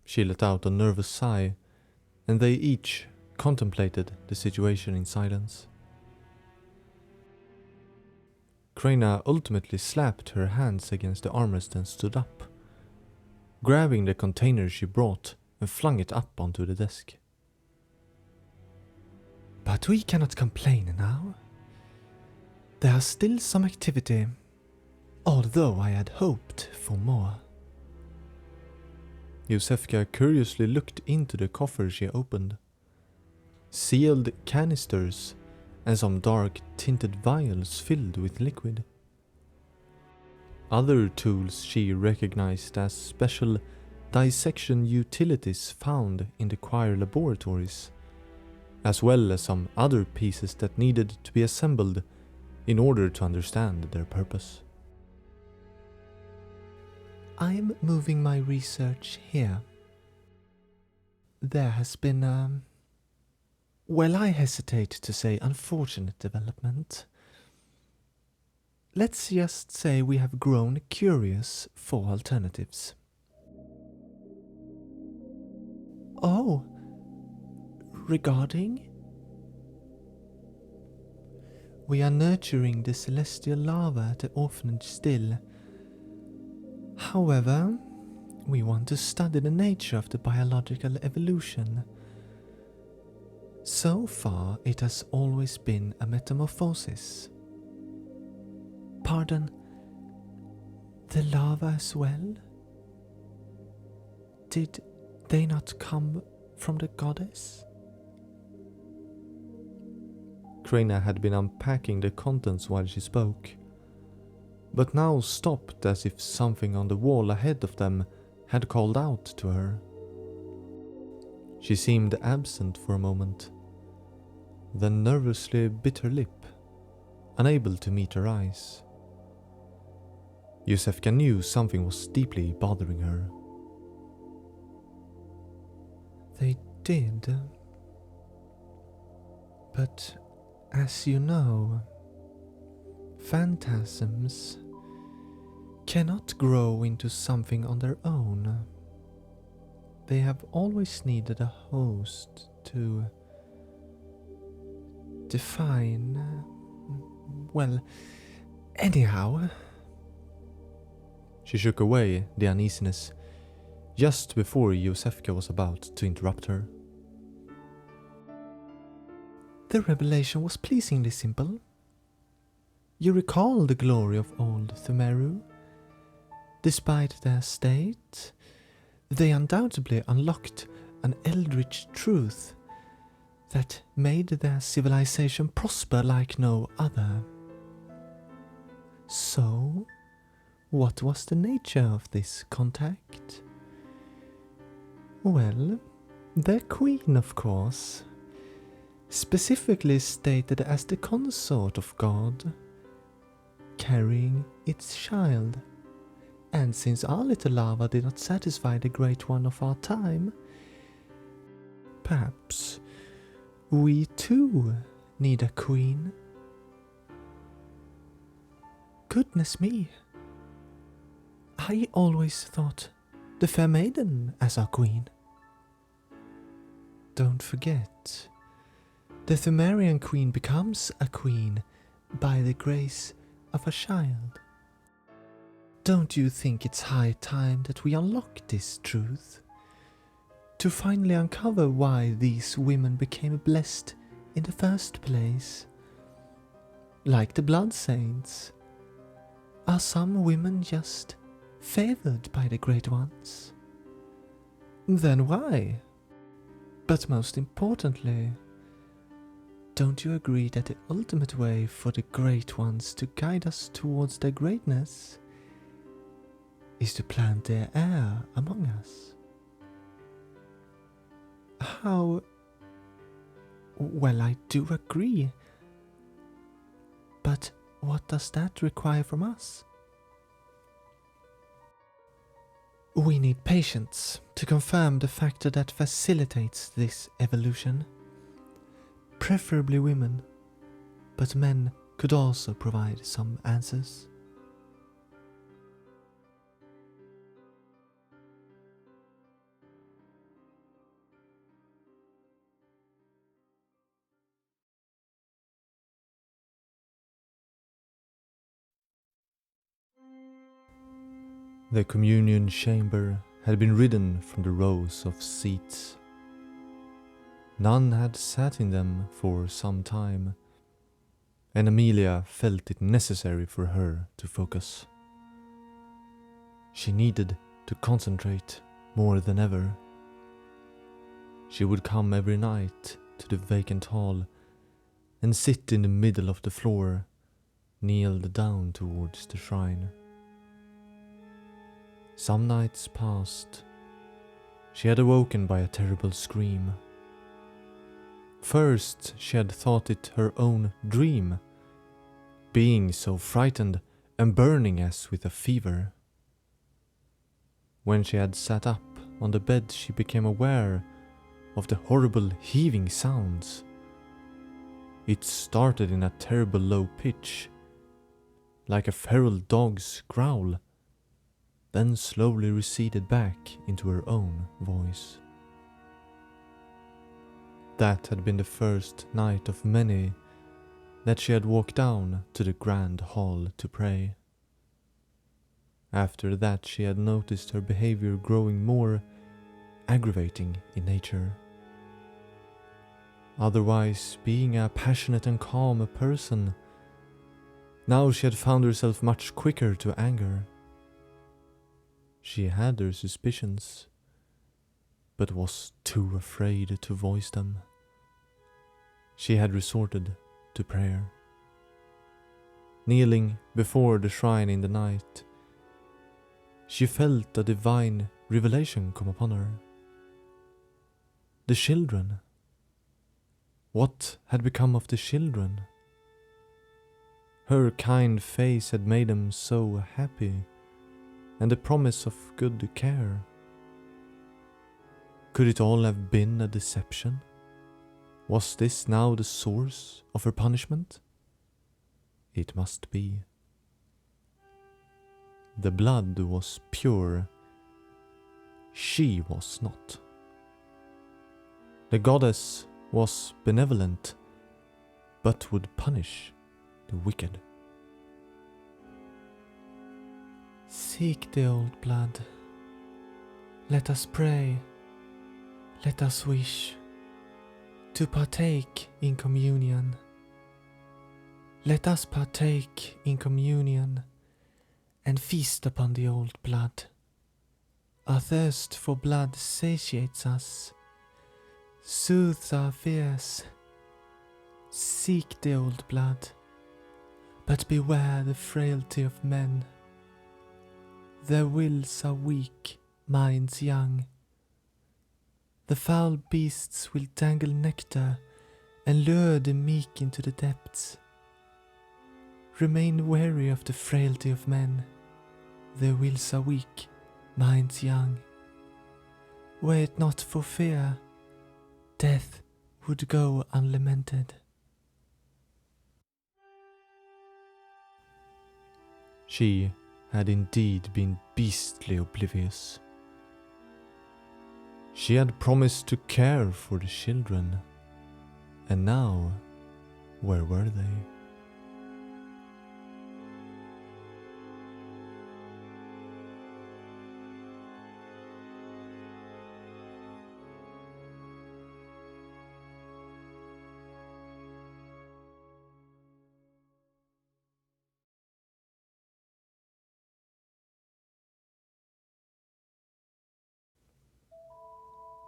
She let out a nervous sigh, and they each contemplated the situation in silence. Krena ultimately slapped her hands against the armrest and stood up, grabbing the container she brought and flung it up onto the desk. But we cannot complain now. There is still some activity, although I had hoped for more. Josefka curiously looked into the coffer she opened. Sealed canisters and some dark tinted vials filled with liquid. Other tools she recognized as special dissection utilities found in the choir laboratories, as well as some other pieces that needed to be assembled in order to understand their purpose. I'm moving my research here. There has been I hesitate to say unfortunate development. Let's just say we have grown curious for alternatives. Oh, regarding? We are nurturing the celestial larva at the orphanage still. However, we want to study the nature of the biological evolution. So far, it has always been a metamorphosis. Pardon, the larva as well? Did they not come from the goddess? Krena had been unpacking the contents while she spoke, but now stopped as if something on the wall ahead of them had called out to her. She seemed absent for a moment, then nervously bit her lip, unable to meet her eyes. Josefka knew something was deeply bothering her. They did. But as you know, phantasms cannot grow into something on their own. They have always needed a host to define. Well, anyhow. She shook away the uneasiness just before Josefka was about to interrupt her. The revelation was pleasingly simple. You recall the glory of old Thumeru. Despite their state, they undoubtedly unlocked an eldritch truth that made their civilization prosper like no other. So, what was the nature of this contact? Well, their queen, of course, specifically stated as the consort of God, carrying its child. And since our little lava did not satisfy the great one of our time, perhaps we too need a queen. Goodness me, I always thought the fair maiden as our queen. Don't forget, the Thumerian queen becomes a queen by the grace of a child. Don't you think it's high time that we unlock this truth? To finally uncover why these women became blessed in the first place? Like the blood saints, are some women just favored by the great ones? Then why? But most importantly, don't you agree that the ultimate way for the great ones to guide us towards their greatness is to plant their heir among us? How? Well, I do agree. But what does that require from us? We need patience to confirm the factor that facilitates this evolution. Preferably women, but men could also provide some answers. The communion chamber had been ridden from the rows of seats. None had sat in them for some time, and Amelia felt it necessary for her to focus. She needed to concentrate more than ever. She would come every night to the vacant hall and sit in the middle of the floor, kneeled down towards the shrine. Some nights passed. She had awoken by a terrible scream. First, she had thought it her own dream, being so frightened and burning as with a fever. When she had sat up on the bed, she became aware of the horrible heaving sounds. It started in a terrible low pitch, like a feral dog's growl, then slowly receded back into her own voice. That had been the first night of many that she had walked down to the grand hall to pray. After that, she had noticed her behavior growing more aggravating in nature. Otherwise, being a passionate and calm person, now she had found herself much quicker to anger. She had her suspicions, but was too afraid to voice them. She had resorted to prayer. Kneeling before the shrine in the night, she felt a divine revelation come upon her. The children. What had become of the children? Her kind face had made them so happy, and the promise of good care. Could it all have been a deception? Was this now the source of her punishment? It must be. The blood was pure. She was not. The goddess was benevolent, but would punish the wicked. Seek the old blood. Let us pray. Let us wish to partake in communion. Let us partake in communion and feast upon the old blood. Our thirst for blood satiates us, soothes our fears. Seek the old blood, but beware the frailty of men. Their wills are weak, minds young. The foul beasts will dangle nectar and lure the meek into the depths. Remain wary of the frailty of men. Their wills are weak, minds young. Were it not for fear, death would go unlamented. She had indeed been beastly oblivious. She had promised to care for the children, and now, where were they?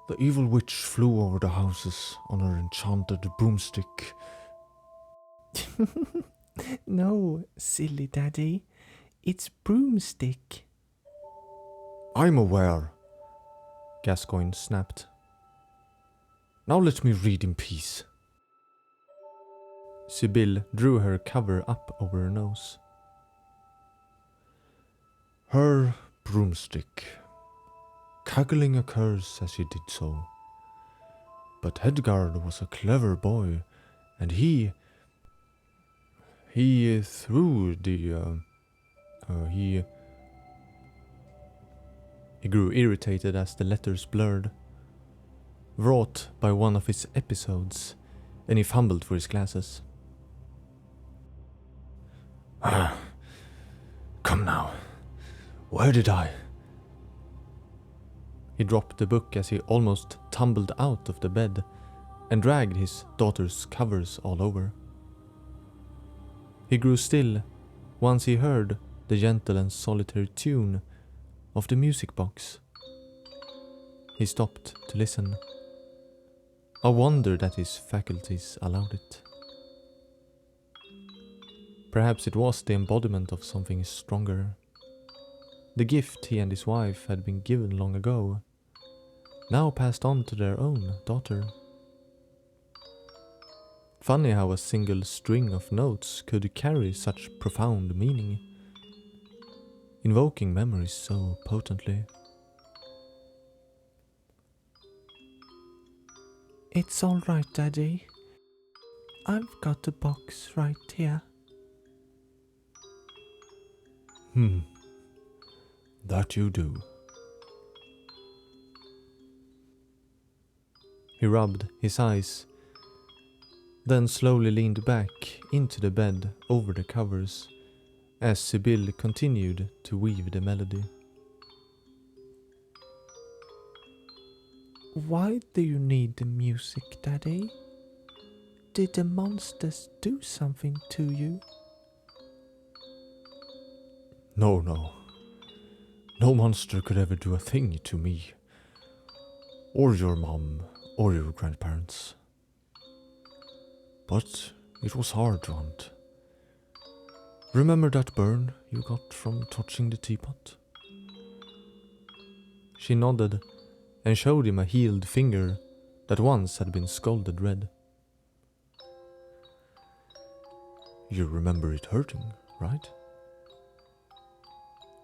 The evil witch flew over the houses on her enchanted broomstick. No, silly daddy. It's broomstick. I'm aware, Gascoigne snapped. Now let me read in peace. Sibylle drew her cover up over her nose. Her broomstick, cackling a curse as she did so. But Hedgard was a clever boy, and he threw the... He grew irritated as the letters blurred, wrought by one of his episodes, and he fumbled for his glasses. Come now, where did I? He dropped the book as he almost tumbled out of the bed and dragged his daughter's covers all over. He grew still once he heard the gentle and solitary tune of the music box. He stopped to listen, a wonder that his faculties allowed it. Perhaps it was the embodiment of something stronger. The gift he and his wife had been given long ago, now passed on to their own daughter. Funny how a single string of notes could carry such profound meaning, invoking memories so potently. It's all right, Daddy. I've got the box right here. That you do. He rubbed his eyes, then slowly leaned back into the bed over the covers as Sibylle continued to weave the melody. Why do you need the music, Daddy? Did the monsters do something to you? No. No monster could ever do a thing to me. or your mom, or your grandparents. But it was hard to hunt. Remember that burn you got from touching the teapot? She nodded and showed him a healed finger that once had been scalded red. You remember it hurting, right?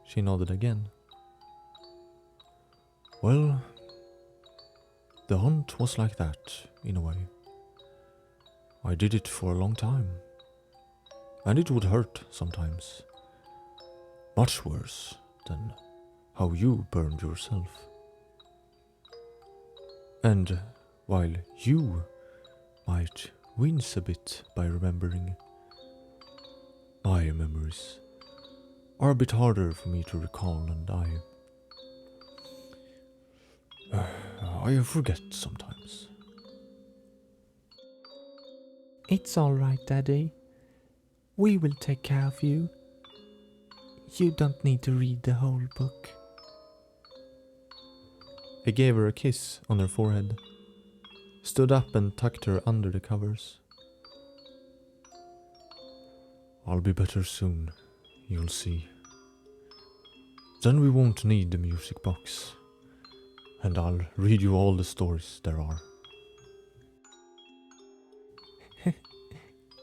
She nodded again. Well, the hunt was like that, in a way. I did it for a long time. And it would hurt sometimes. Much worse than how you burned yourself. And while you might wince a bit by remembering, my memories are a bit harder for me to recall, and I forget sometimes. It's all right, Daddy. We will take care of you. You don't need to read the whole book. He gave her a kiss on her forehead, stood up and tucked her under the covers. I'll be better soon, you'll see. Then we won't need the music box, and I'll read you all the stories there are.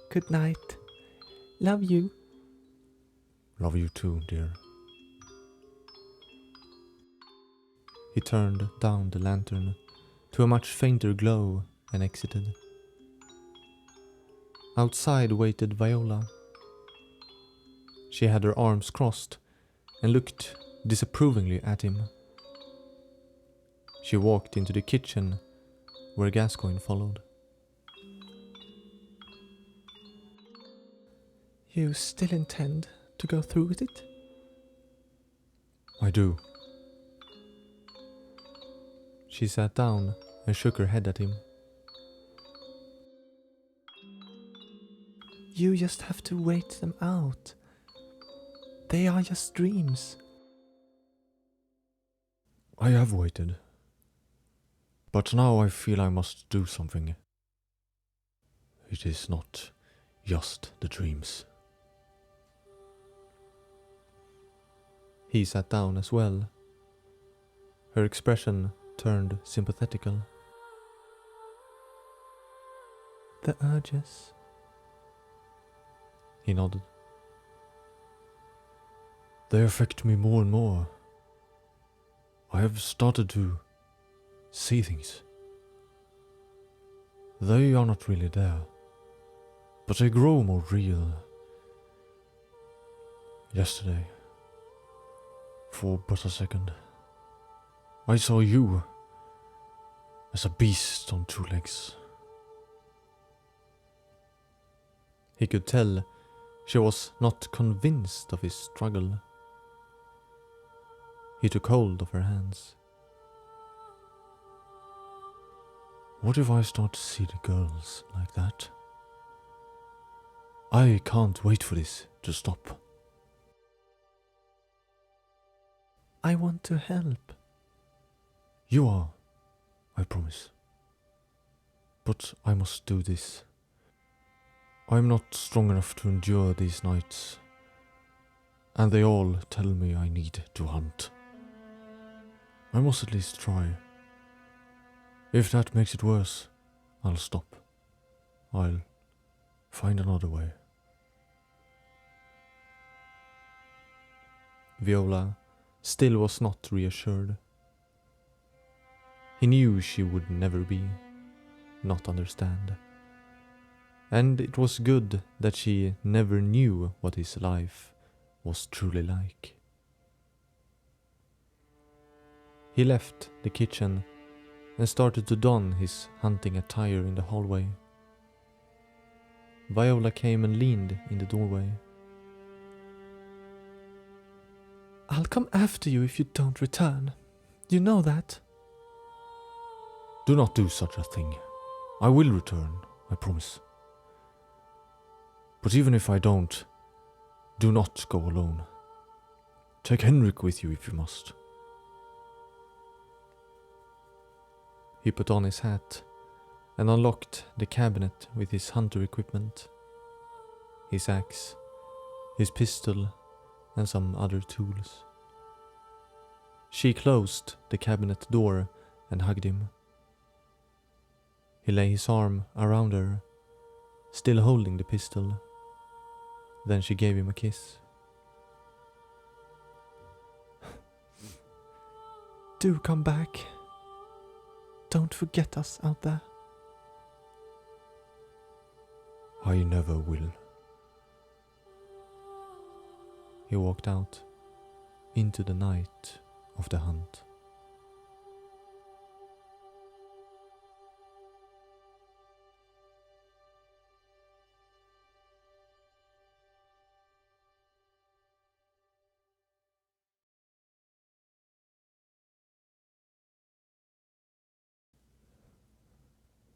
Good night. Love you. Love you too, dear. He turned down the lantern to a much fainter glow and exited. Outside waited Viola. She had her arms crossed and looked disapprovingly at him. She walked into the kitchen where Gascoigne followed. You still intend to go through with it? I do. She sat down and shook her head at him. You just have to wait them out. They are just dreams. I have waited. But now I feel I must do something. It is not just the dreams. He sat down as well. Her expression turned sympathetical. The urges. He nodded. They affect me more and more. I have started to see things. They are not really there, but they grow more real. Yesterday, for but a second, I saw you as a beast on two legs. He could tell she was not convinced of his struggle. He took hold of her hands. What if I start to see the girls like that? I can't wait for this to stop. I want to help. You are, I promise. But I must do this. I'm not strong enough to endure these nights, and they all tell me I need to hunt. I must at least try. If that makes it worse, I'll stop. I'll find another way. Viola still was not reassured. He knew she would never be, not understand. And it was good that she never knew what his life was truly like. He left the kitchen and started to don his hunting attire in the hallway. Viola came and leaned in the doorway. I'll come after you if you don't return. You know that. Do not do such a thing. I will return, I promise. But even if I don't, do not go alone. Take Henrik with you if you must. He put on his hat and unlocked the cabinet with his hunter equipment, his axe, his pistol, and some other tools. She closed the cabinet door and hugged him. He lay his arm around her, still holding the pistol. Then she gave him a kiss. Do come back. Don't forget us out there. I never will. He walked out into the night of the hunt.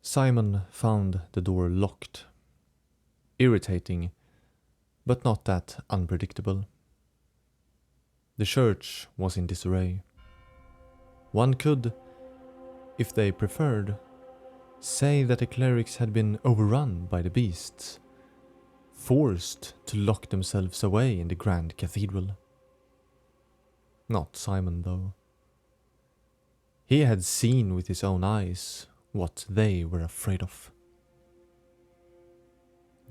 Simon found the door locked. Irritating, but not that unpredictable. The church was in disarray. One could, if they preferred, say that the clerics had been overrun by the beasts, forced to lock themselves away in the grand cathedral. Not Simon, though. He had seen with his own eyes what they were afraid of.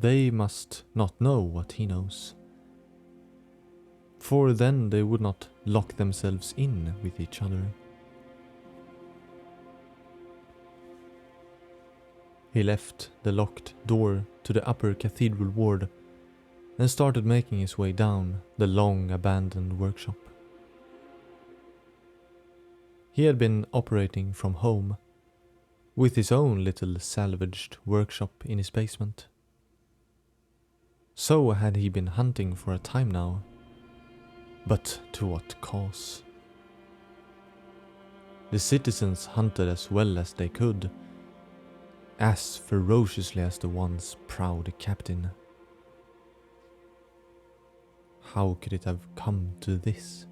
They must not know what he knows, for then they would not lock themselves in with each other. He left the locked door to the upper cathedral ward and started making his way down the long abandoned workshop. He had been operating from home, with his own little salvaged workshop in his basement. So had he been hunting for a time now, but to what cause? The citizens hunted as well as they could, as ferociously as the once proud captain. How could it have come to this?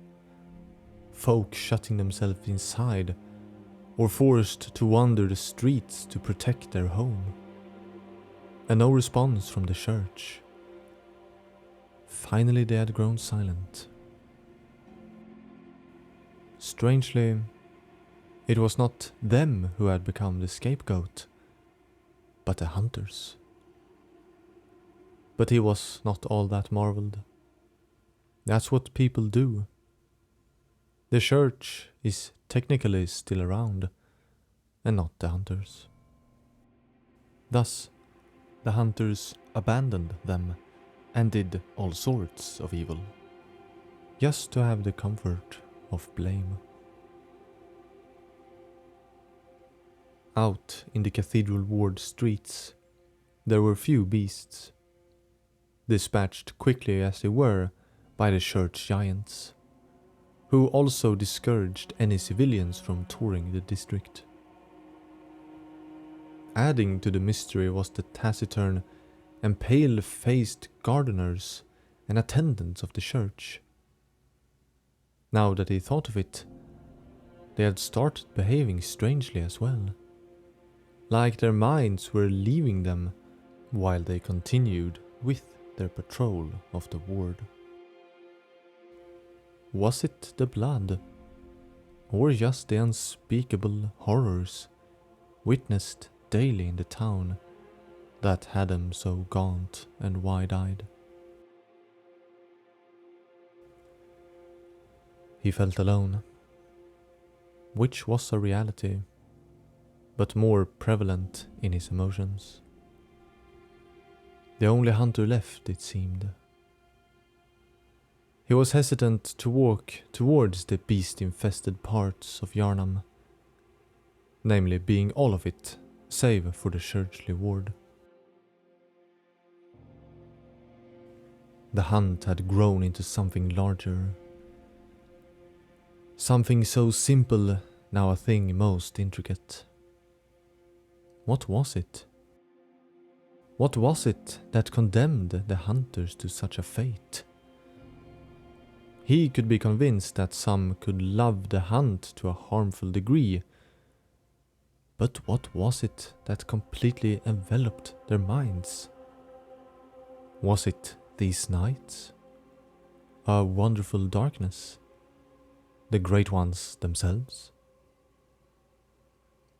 Folk shutting themselves inside, or forced to wander the streets to protect their home. And no response from the church. Finally they had grown silent. Strangely, it was not them who had become the scapegoat, but the hunters. But he was not all that marveled. That's what people do. The church is technically still around, and not the hunters. Thus, the hunters abandoned them and did all sorts of evil, just to have the comfort of blame. Out in the cathedral ward streets, there were few beasts, dispatched quickly as they were by the church giants, who also discouraged any civilians from touring the district. Adding to the mystery was the taciturn and pale-faced gardeners and attendants of the church. Now that he thought of it, they had started behaving strangely as well, like their minds were leaving them while they continued with their patrol of the ward. Was it the blood, or just the unspeakable horrors witnessed daily in the town that had them so gaunt and wide-eyed? He felt alone, which was a reality, but more prevalent in his emotions. The only hunter left, it seemed. He was hesitant to walk towards the beast-infested parts of Yarnam, namely being all of it, save for the churchly ward. The hunt had grown into something larger. Something so simple, now a thing most intricate. What was it? What was it that condemned the hunters to such a fate? He could be convinced that some could love the hunt to a harmful degree, But what was it that completely enveloped their minds? Was it these nights? A wonderful darkness? The Great Ones themselves?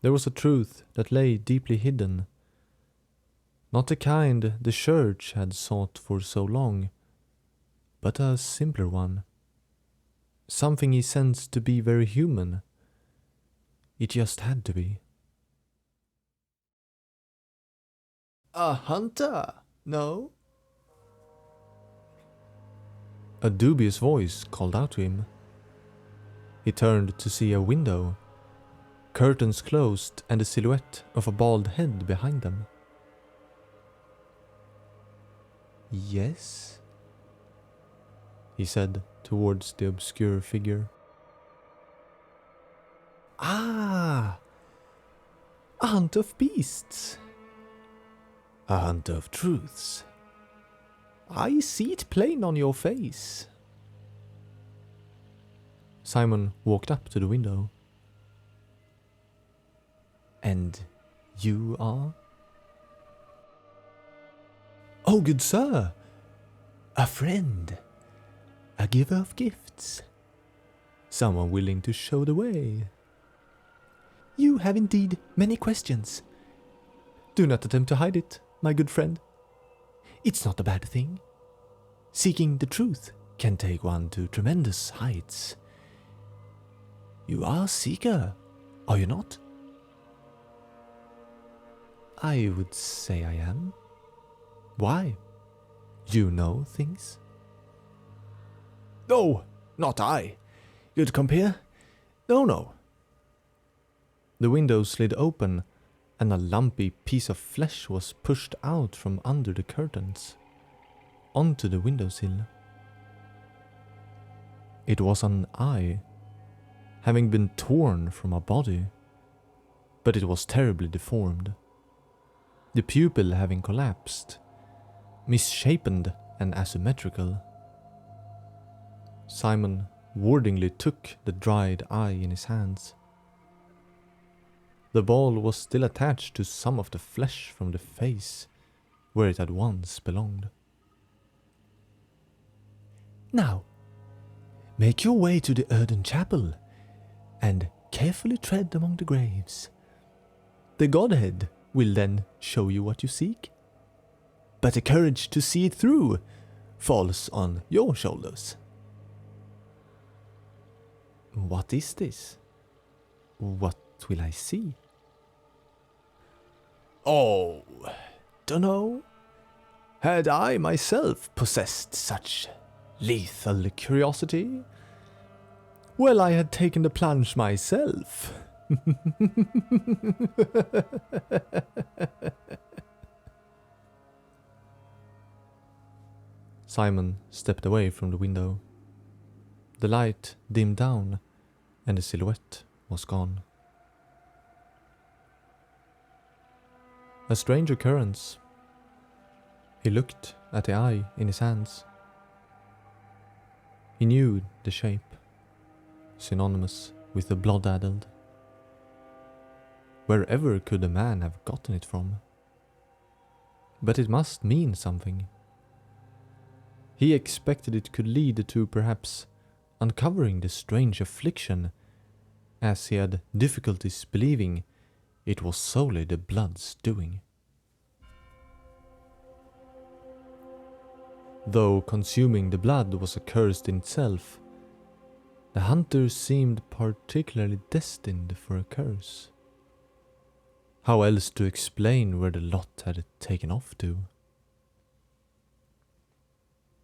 There was a truth that lay deeply hidden, not the kind the church had sought for so long, but a simpler one. Something he sensed to be very human. It just had to be. A hunter? No? A dubious voice called out to him. He turned to see a window, curtains closed and the silhouette of a bald head behind them. Yes? He said towards the obscure figure. Ah! A hunt of beasts. A hunt of truths. I see it plain on your face. Simon walked up to the window. And you are? Oh, good sir! A friend. A giver of gifts. Someone willing to show the way. You have indeed many questions. Do not attempt to hide it, my good friend. It's not a bad thing. Seeking the truth can take one to tremendous heights. You are a seeker, are you not? I would say I am. Why? You know things? No, not I. Good compare? No. The window slid open, and a lumpy piece of flesh was pushed out from under the curtains, onto the windowsill. It was an eye, having been torn from a body, but it was terribly deformed, the pupil having collapsed, misshapen and asymmetrical. Simon wardingly took the dried eye in his hands. The ball was still attached to some of the flesh from the face, where it had once belonged. Now, make your way to the Elden chapel, and carefully tread among the graves. The Godhead will then show you what you seek. But the courage to see it through falls on your shoulders. What is this? What will I see? Oh, dunno. Had I myself possessed such lethal curiosity, well, I had taken the plunge myself. Simon stepped away from the window. The light dimmed down, and the silhouette was gone. A strange occurrence. He looked at the eye in his hands. He knew the shape, synonymous with the blood-addled. Wherever could the man have gotten it from? But it must mean something. He expected it could lead to perhaps uncovering the strange affliction, as he had difficulties believing it was solely the blood's doing. Though consuming the blood was a curse in itself, the hunter seemed particularly destined for a curse. How else to explain where the lot had taken off to?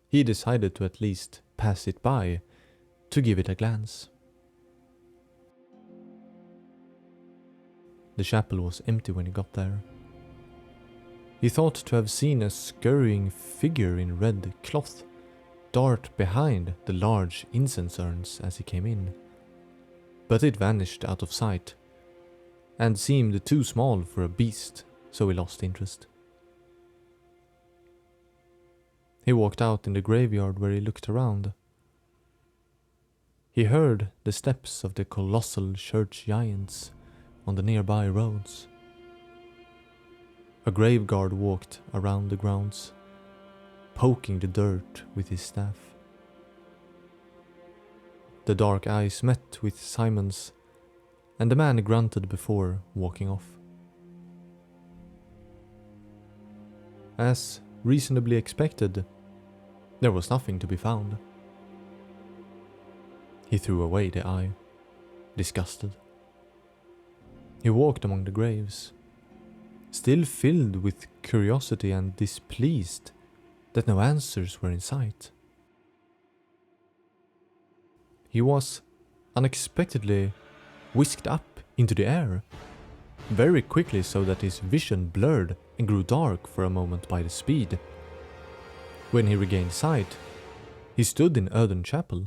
He decided to at least pass it by, to give it a glance. The chapel was empty when he got there. He thought to have seen a scurrying figure in red cloth dart behind the large incense urns as he came in, but it vanished out of sight, and seemed too small for a beast, so he lost interest. He walked out in the graveyard where he looked around. He heard the steps of the colossal church giants on the nearby roads. A graveguard walked around the grounds, poking the dirt with his staff. The dark eyes met with Simon's, and the man grunted before walking off. As reasonably expected, there was nothing to be found. He threw away the eye, disgusted. He walked among the graves, still filled with curiosity and displeased that no answers were in sight. He was unexpectedly whisked up into the air, very quickly so that his vision blurred and grew dark for a moment by the speed. When he regained sight, he stood in Elden Chapel,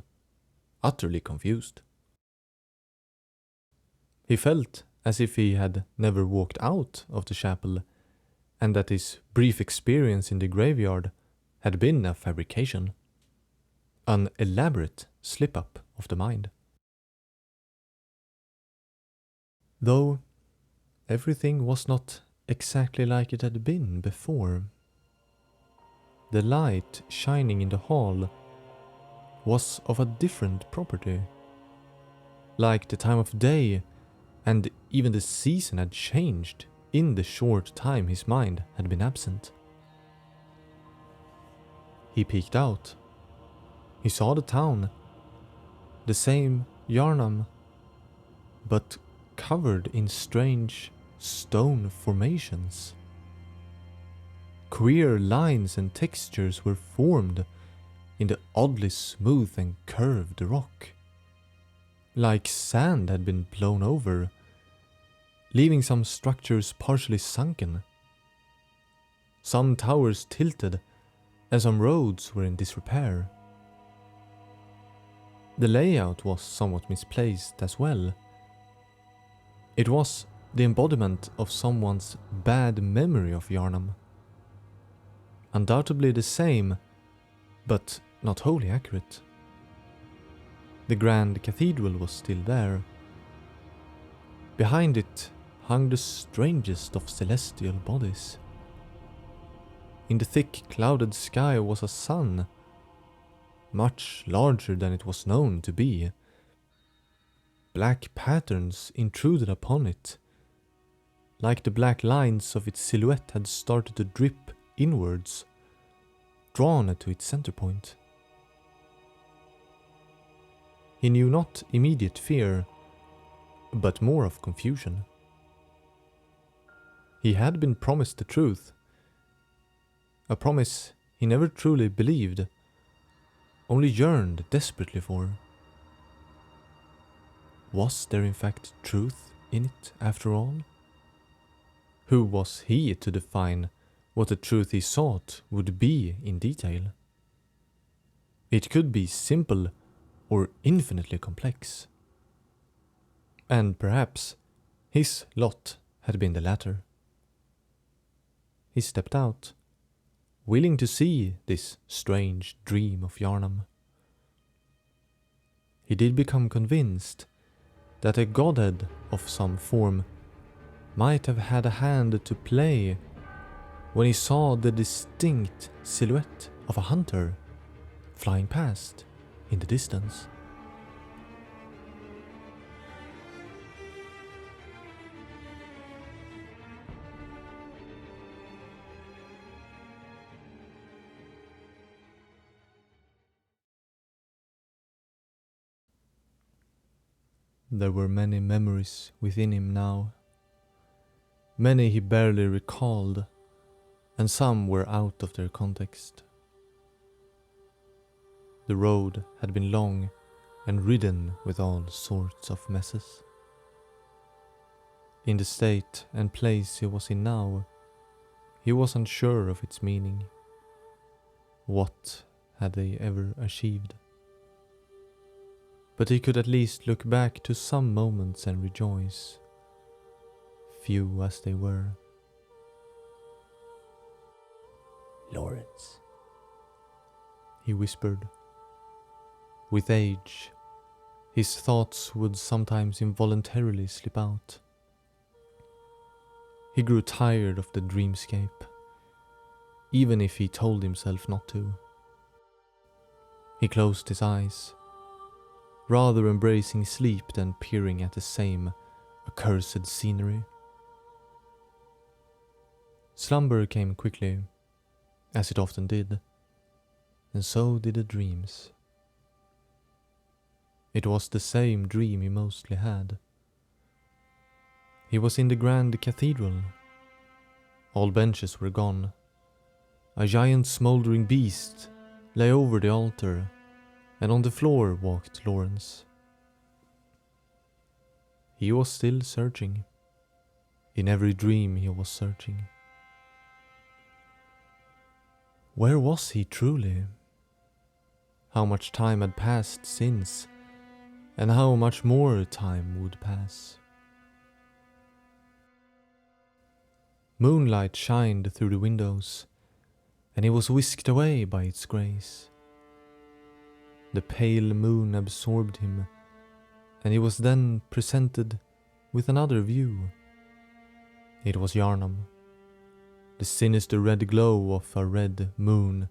utterly confused. He felt as if he had never walked out of the chapel, and that his brief experience in the graveyard had been a fabrication, an elaborate slip-up of the mind. Though everything was not exactly like it had been before. The light shining in the hall was of a different property. Like the time of day and even the season had changed in the short time his mind had been absent. He peeked out. He saw the town, the same Yharnam, but covered in strange stone formations. Queer lines and textures were formed in the oddly smooth and curved rock, like sand had been blown over, leaving some structures partially sunken. Some towers tilted, and some roads were in disrepair. The layout was somewhat misplaced as well. It was the embodiment of someone's bad memory of Yharnam. Undoubtedly the same, but not wholly accurate. The grand cathedral was still there. Behind it hung the strangest of celestial bodies. In the thick clouded sky was a sun, much larger than it was known to be. Black patterns intruded upon it, like the black lines of its silhouette had started to drip inwards, drawn to its center point. He knew not immediate fear, but more of confusion. He had been promised the truth, a promise he never truly believed, only yearned desperately for. Was there in fact truth in it after all? Who was he to define what the truth he sought would be in detail? It could be simple or infinitely complex. And perhaps his lot had been the latter. He stepped out, willing to see this strange dream of Yharnam. He did become convinced that a godhead of some form might have had a hand to play when he saw the distinct silhouette of a hunter flying past in the distance. There were many memories within him now. Many he barely recalled, and some were out of their context. The road had been long and ridden with all sorts of messes. In the state and place he was in now, he was unsure of its meaning. What had they ever achieved? But he could at least look back to some moments and rejoice, few as they were. Lawrence, he whispered. With age, his thoughts would sometimes involuntarily slip out. He grew tired of the dreamscape, even if he told himself not to. He closed his eyes, rather embracing sleep than peering at the same accursed scenery. Slumber came quickly, as it often did, and so did the dreams. It was the same dream he mostly had. He was in the grand cathedral. All benches were gone. A giant smouldering beast lay over the altar, and on the floor walked Lawrence. He was still searching. In every dream he was searching. Where was he truly? How much time had passed since, and how much more time would pass? Moonlight shined through the windows, and he was whisked away by its grace. The pale moon absorbed him, and he was then presented with another view. It was Yharnam, the sinister red glow of a red moon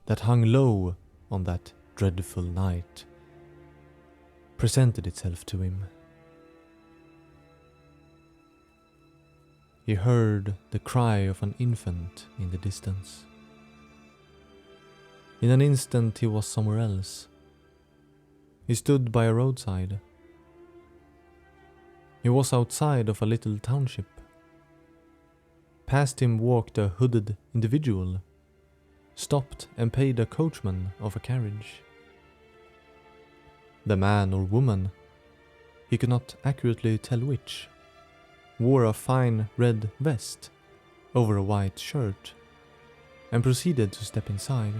that hung low on that dreadful night, presented itself to him. He heard the cry of an infant in the distance. In an instant he was somewhere else. He stood by a roadside. He was outside of a little township. Past him walked a hooded individual, stopped and paid a coachman of a carriage. The man or woman, he could not accurately tell which, wore a fine red vest over a white shirt and proceeded to step inside.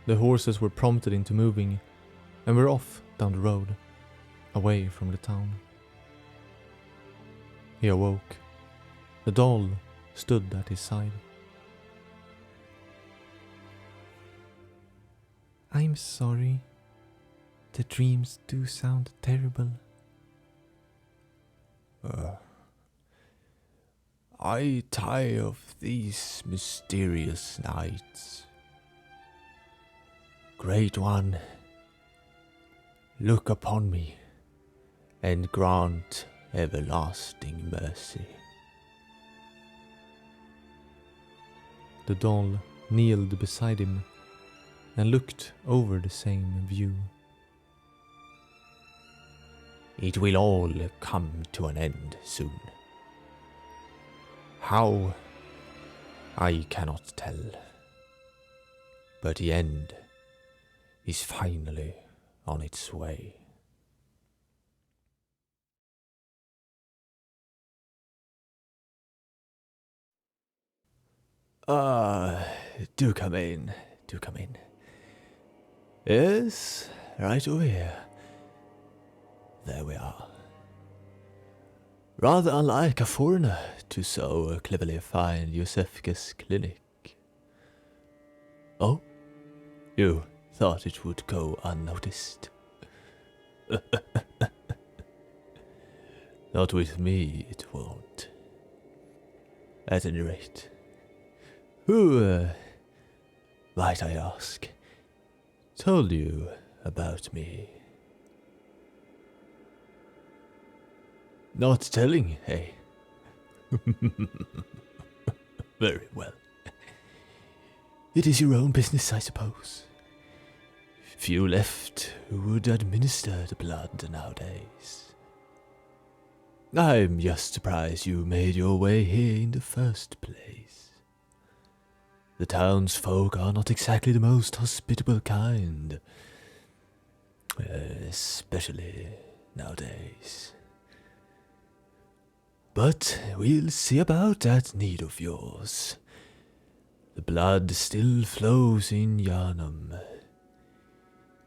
The horses were prompted into moving and were off down the road, away from the town. He awoke. The doll stood at his side. I'm sorry. The dreams do sound terrible. I tire of these mysterious nights. Great One, look upon me and grant everlasting mercy. The doll kneeled beside him and looked over the same view. It will all come to an end soon. How? I cannot tell. But the end is finally on its way. Do come in, do come in. Yes, right over here. There we are. Rather unlike a foreigner to so cleverly find Yosefka's clinic. Oh, you thought it would go unnoticed? Not with me, it won't. At any rate, who, might I ask, told you about me? Not telling, eh? Very well. It is your own business, I suppose. Few left who would administer the blood nowadays. I'm just surprised you made your way here in the first place. The townsfolk are not exactly the most hospitable kind, especially nowadays. But we'll see about that need of yours. The blood still flows in Yharnam.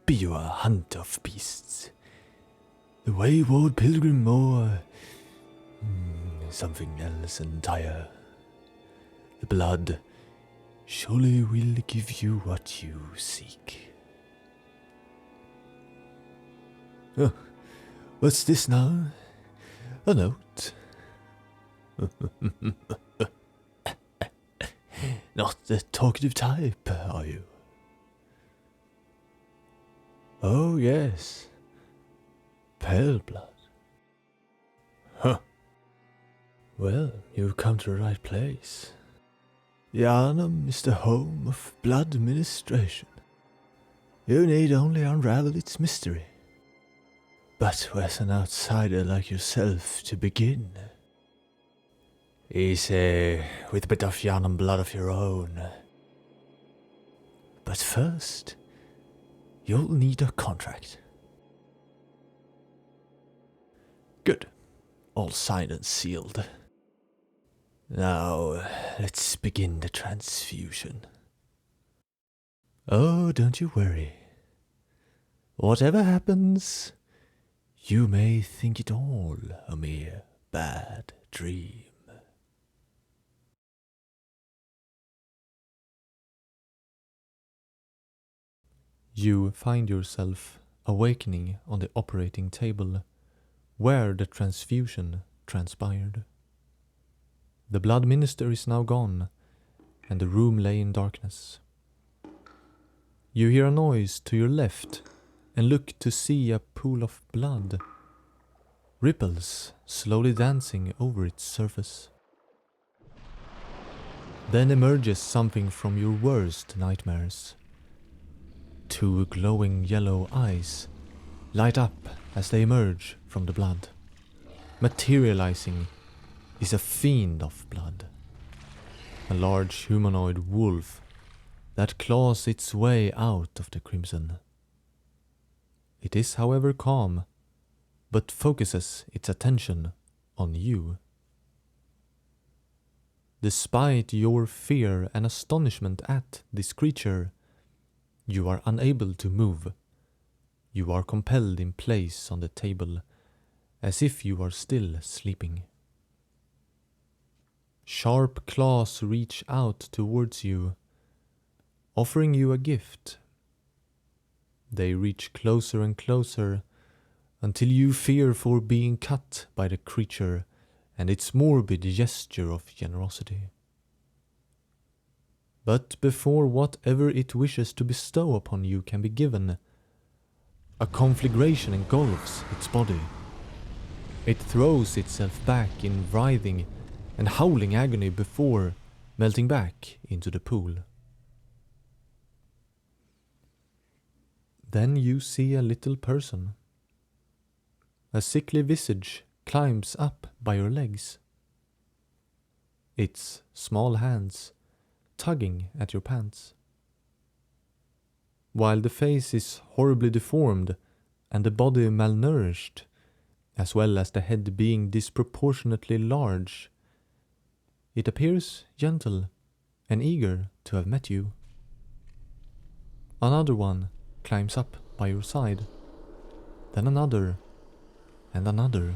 Be you a hunter of beasts, the wayward pilgrim, or something else entire. The blood surely will give you what you seek. What's this now? A note? Not the talkative type, are you? Oh, yes. Pale blood. Huh. Well, you've come to the right place. Yharnam is the home of blood administration. You need only unravel its mystery. But where's an outsider like yourself to begin? Easy, with a bit of Yharnam blood of your own. But first, you'll need a contract. Good. All signed and sealed. Now, let's begin the transfusion. Oh, don't you worry. Whatever happens, you may think it all a mere bad dream. You find yourself awakening on the operating table, where the transfusion transpired. The blood minister is now gone, and the room lay in darkness. You hear a noise to your left, and look to see a pool of blood, ripples slowly dancing over its surface. Then emerges something from your worst nightmares. Two glowing yellow eyes light up as they emerge from the blood. Materializing is a fiend of blood. A large humanoid wolf that claws its way out of the crimson. It is, however, calm, but focuses its attention on you. Despite your fear and astonishment at this creature, you are unable to move. You are compelled in place on the table, as if you are still sleeping. Sharp claws reach out towards you, offering you a gift. They reach closer and closer, until you fear for being cut by the creature and its morbid gesture of generosity. But before whatever it wishes to bestow upon you can be given, a conflagration engulfs its body. It throws itself back in writhing and howling agony before melting back into the pool. Then you see a little person. A sickly visage climbs up by your legs. Its small hands tugging at your pants. While the face is horribly deformed and the body malnourished, as well as the head being disproportionately large, it appears gentle and eager to have met you. Another one climbs up by your side, then another, and another,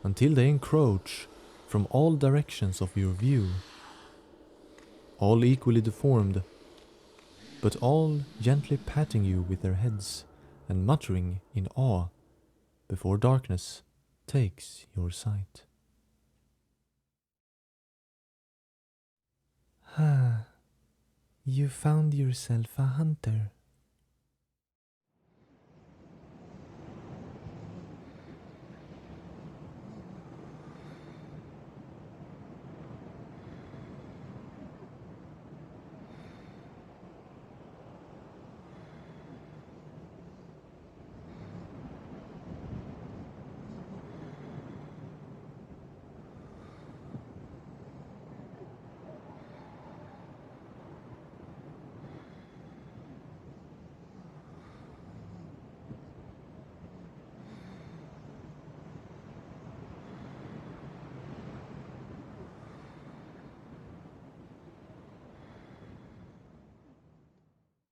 until they encroach from all directions of your view. All equally deformed, but all gently patting you with their heads and muttering in awe before darkness takes your sight. Ah, you found yourself a hunter.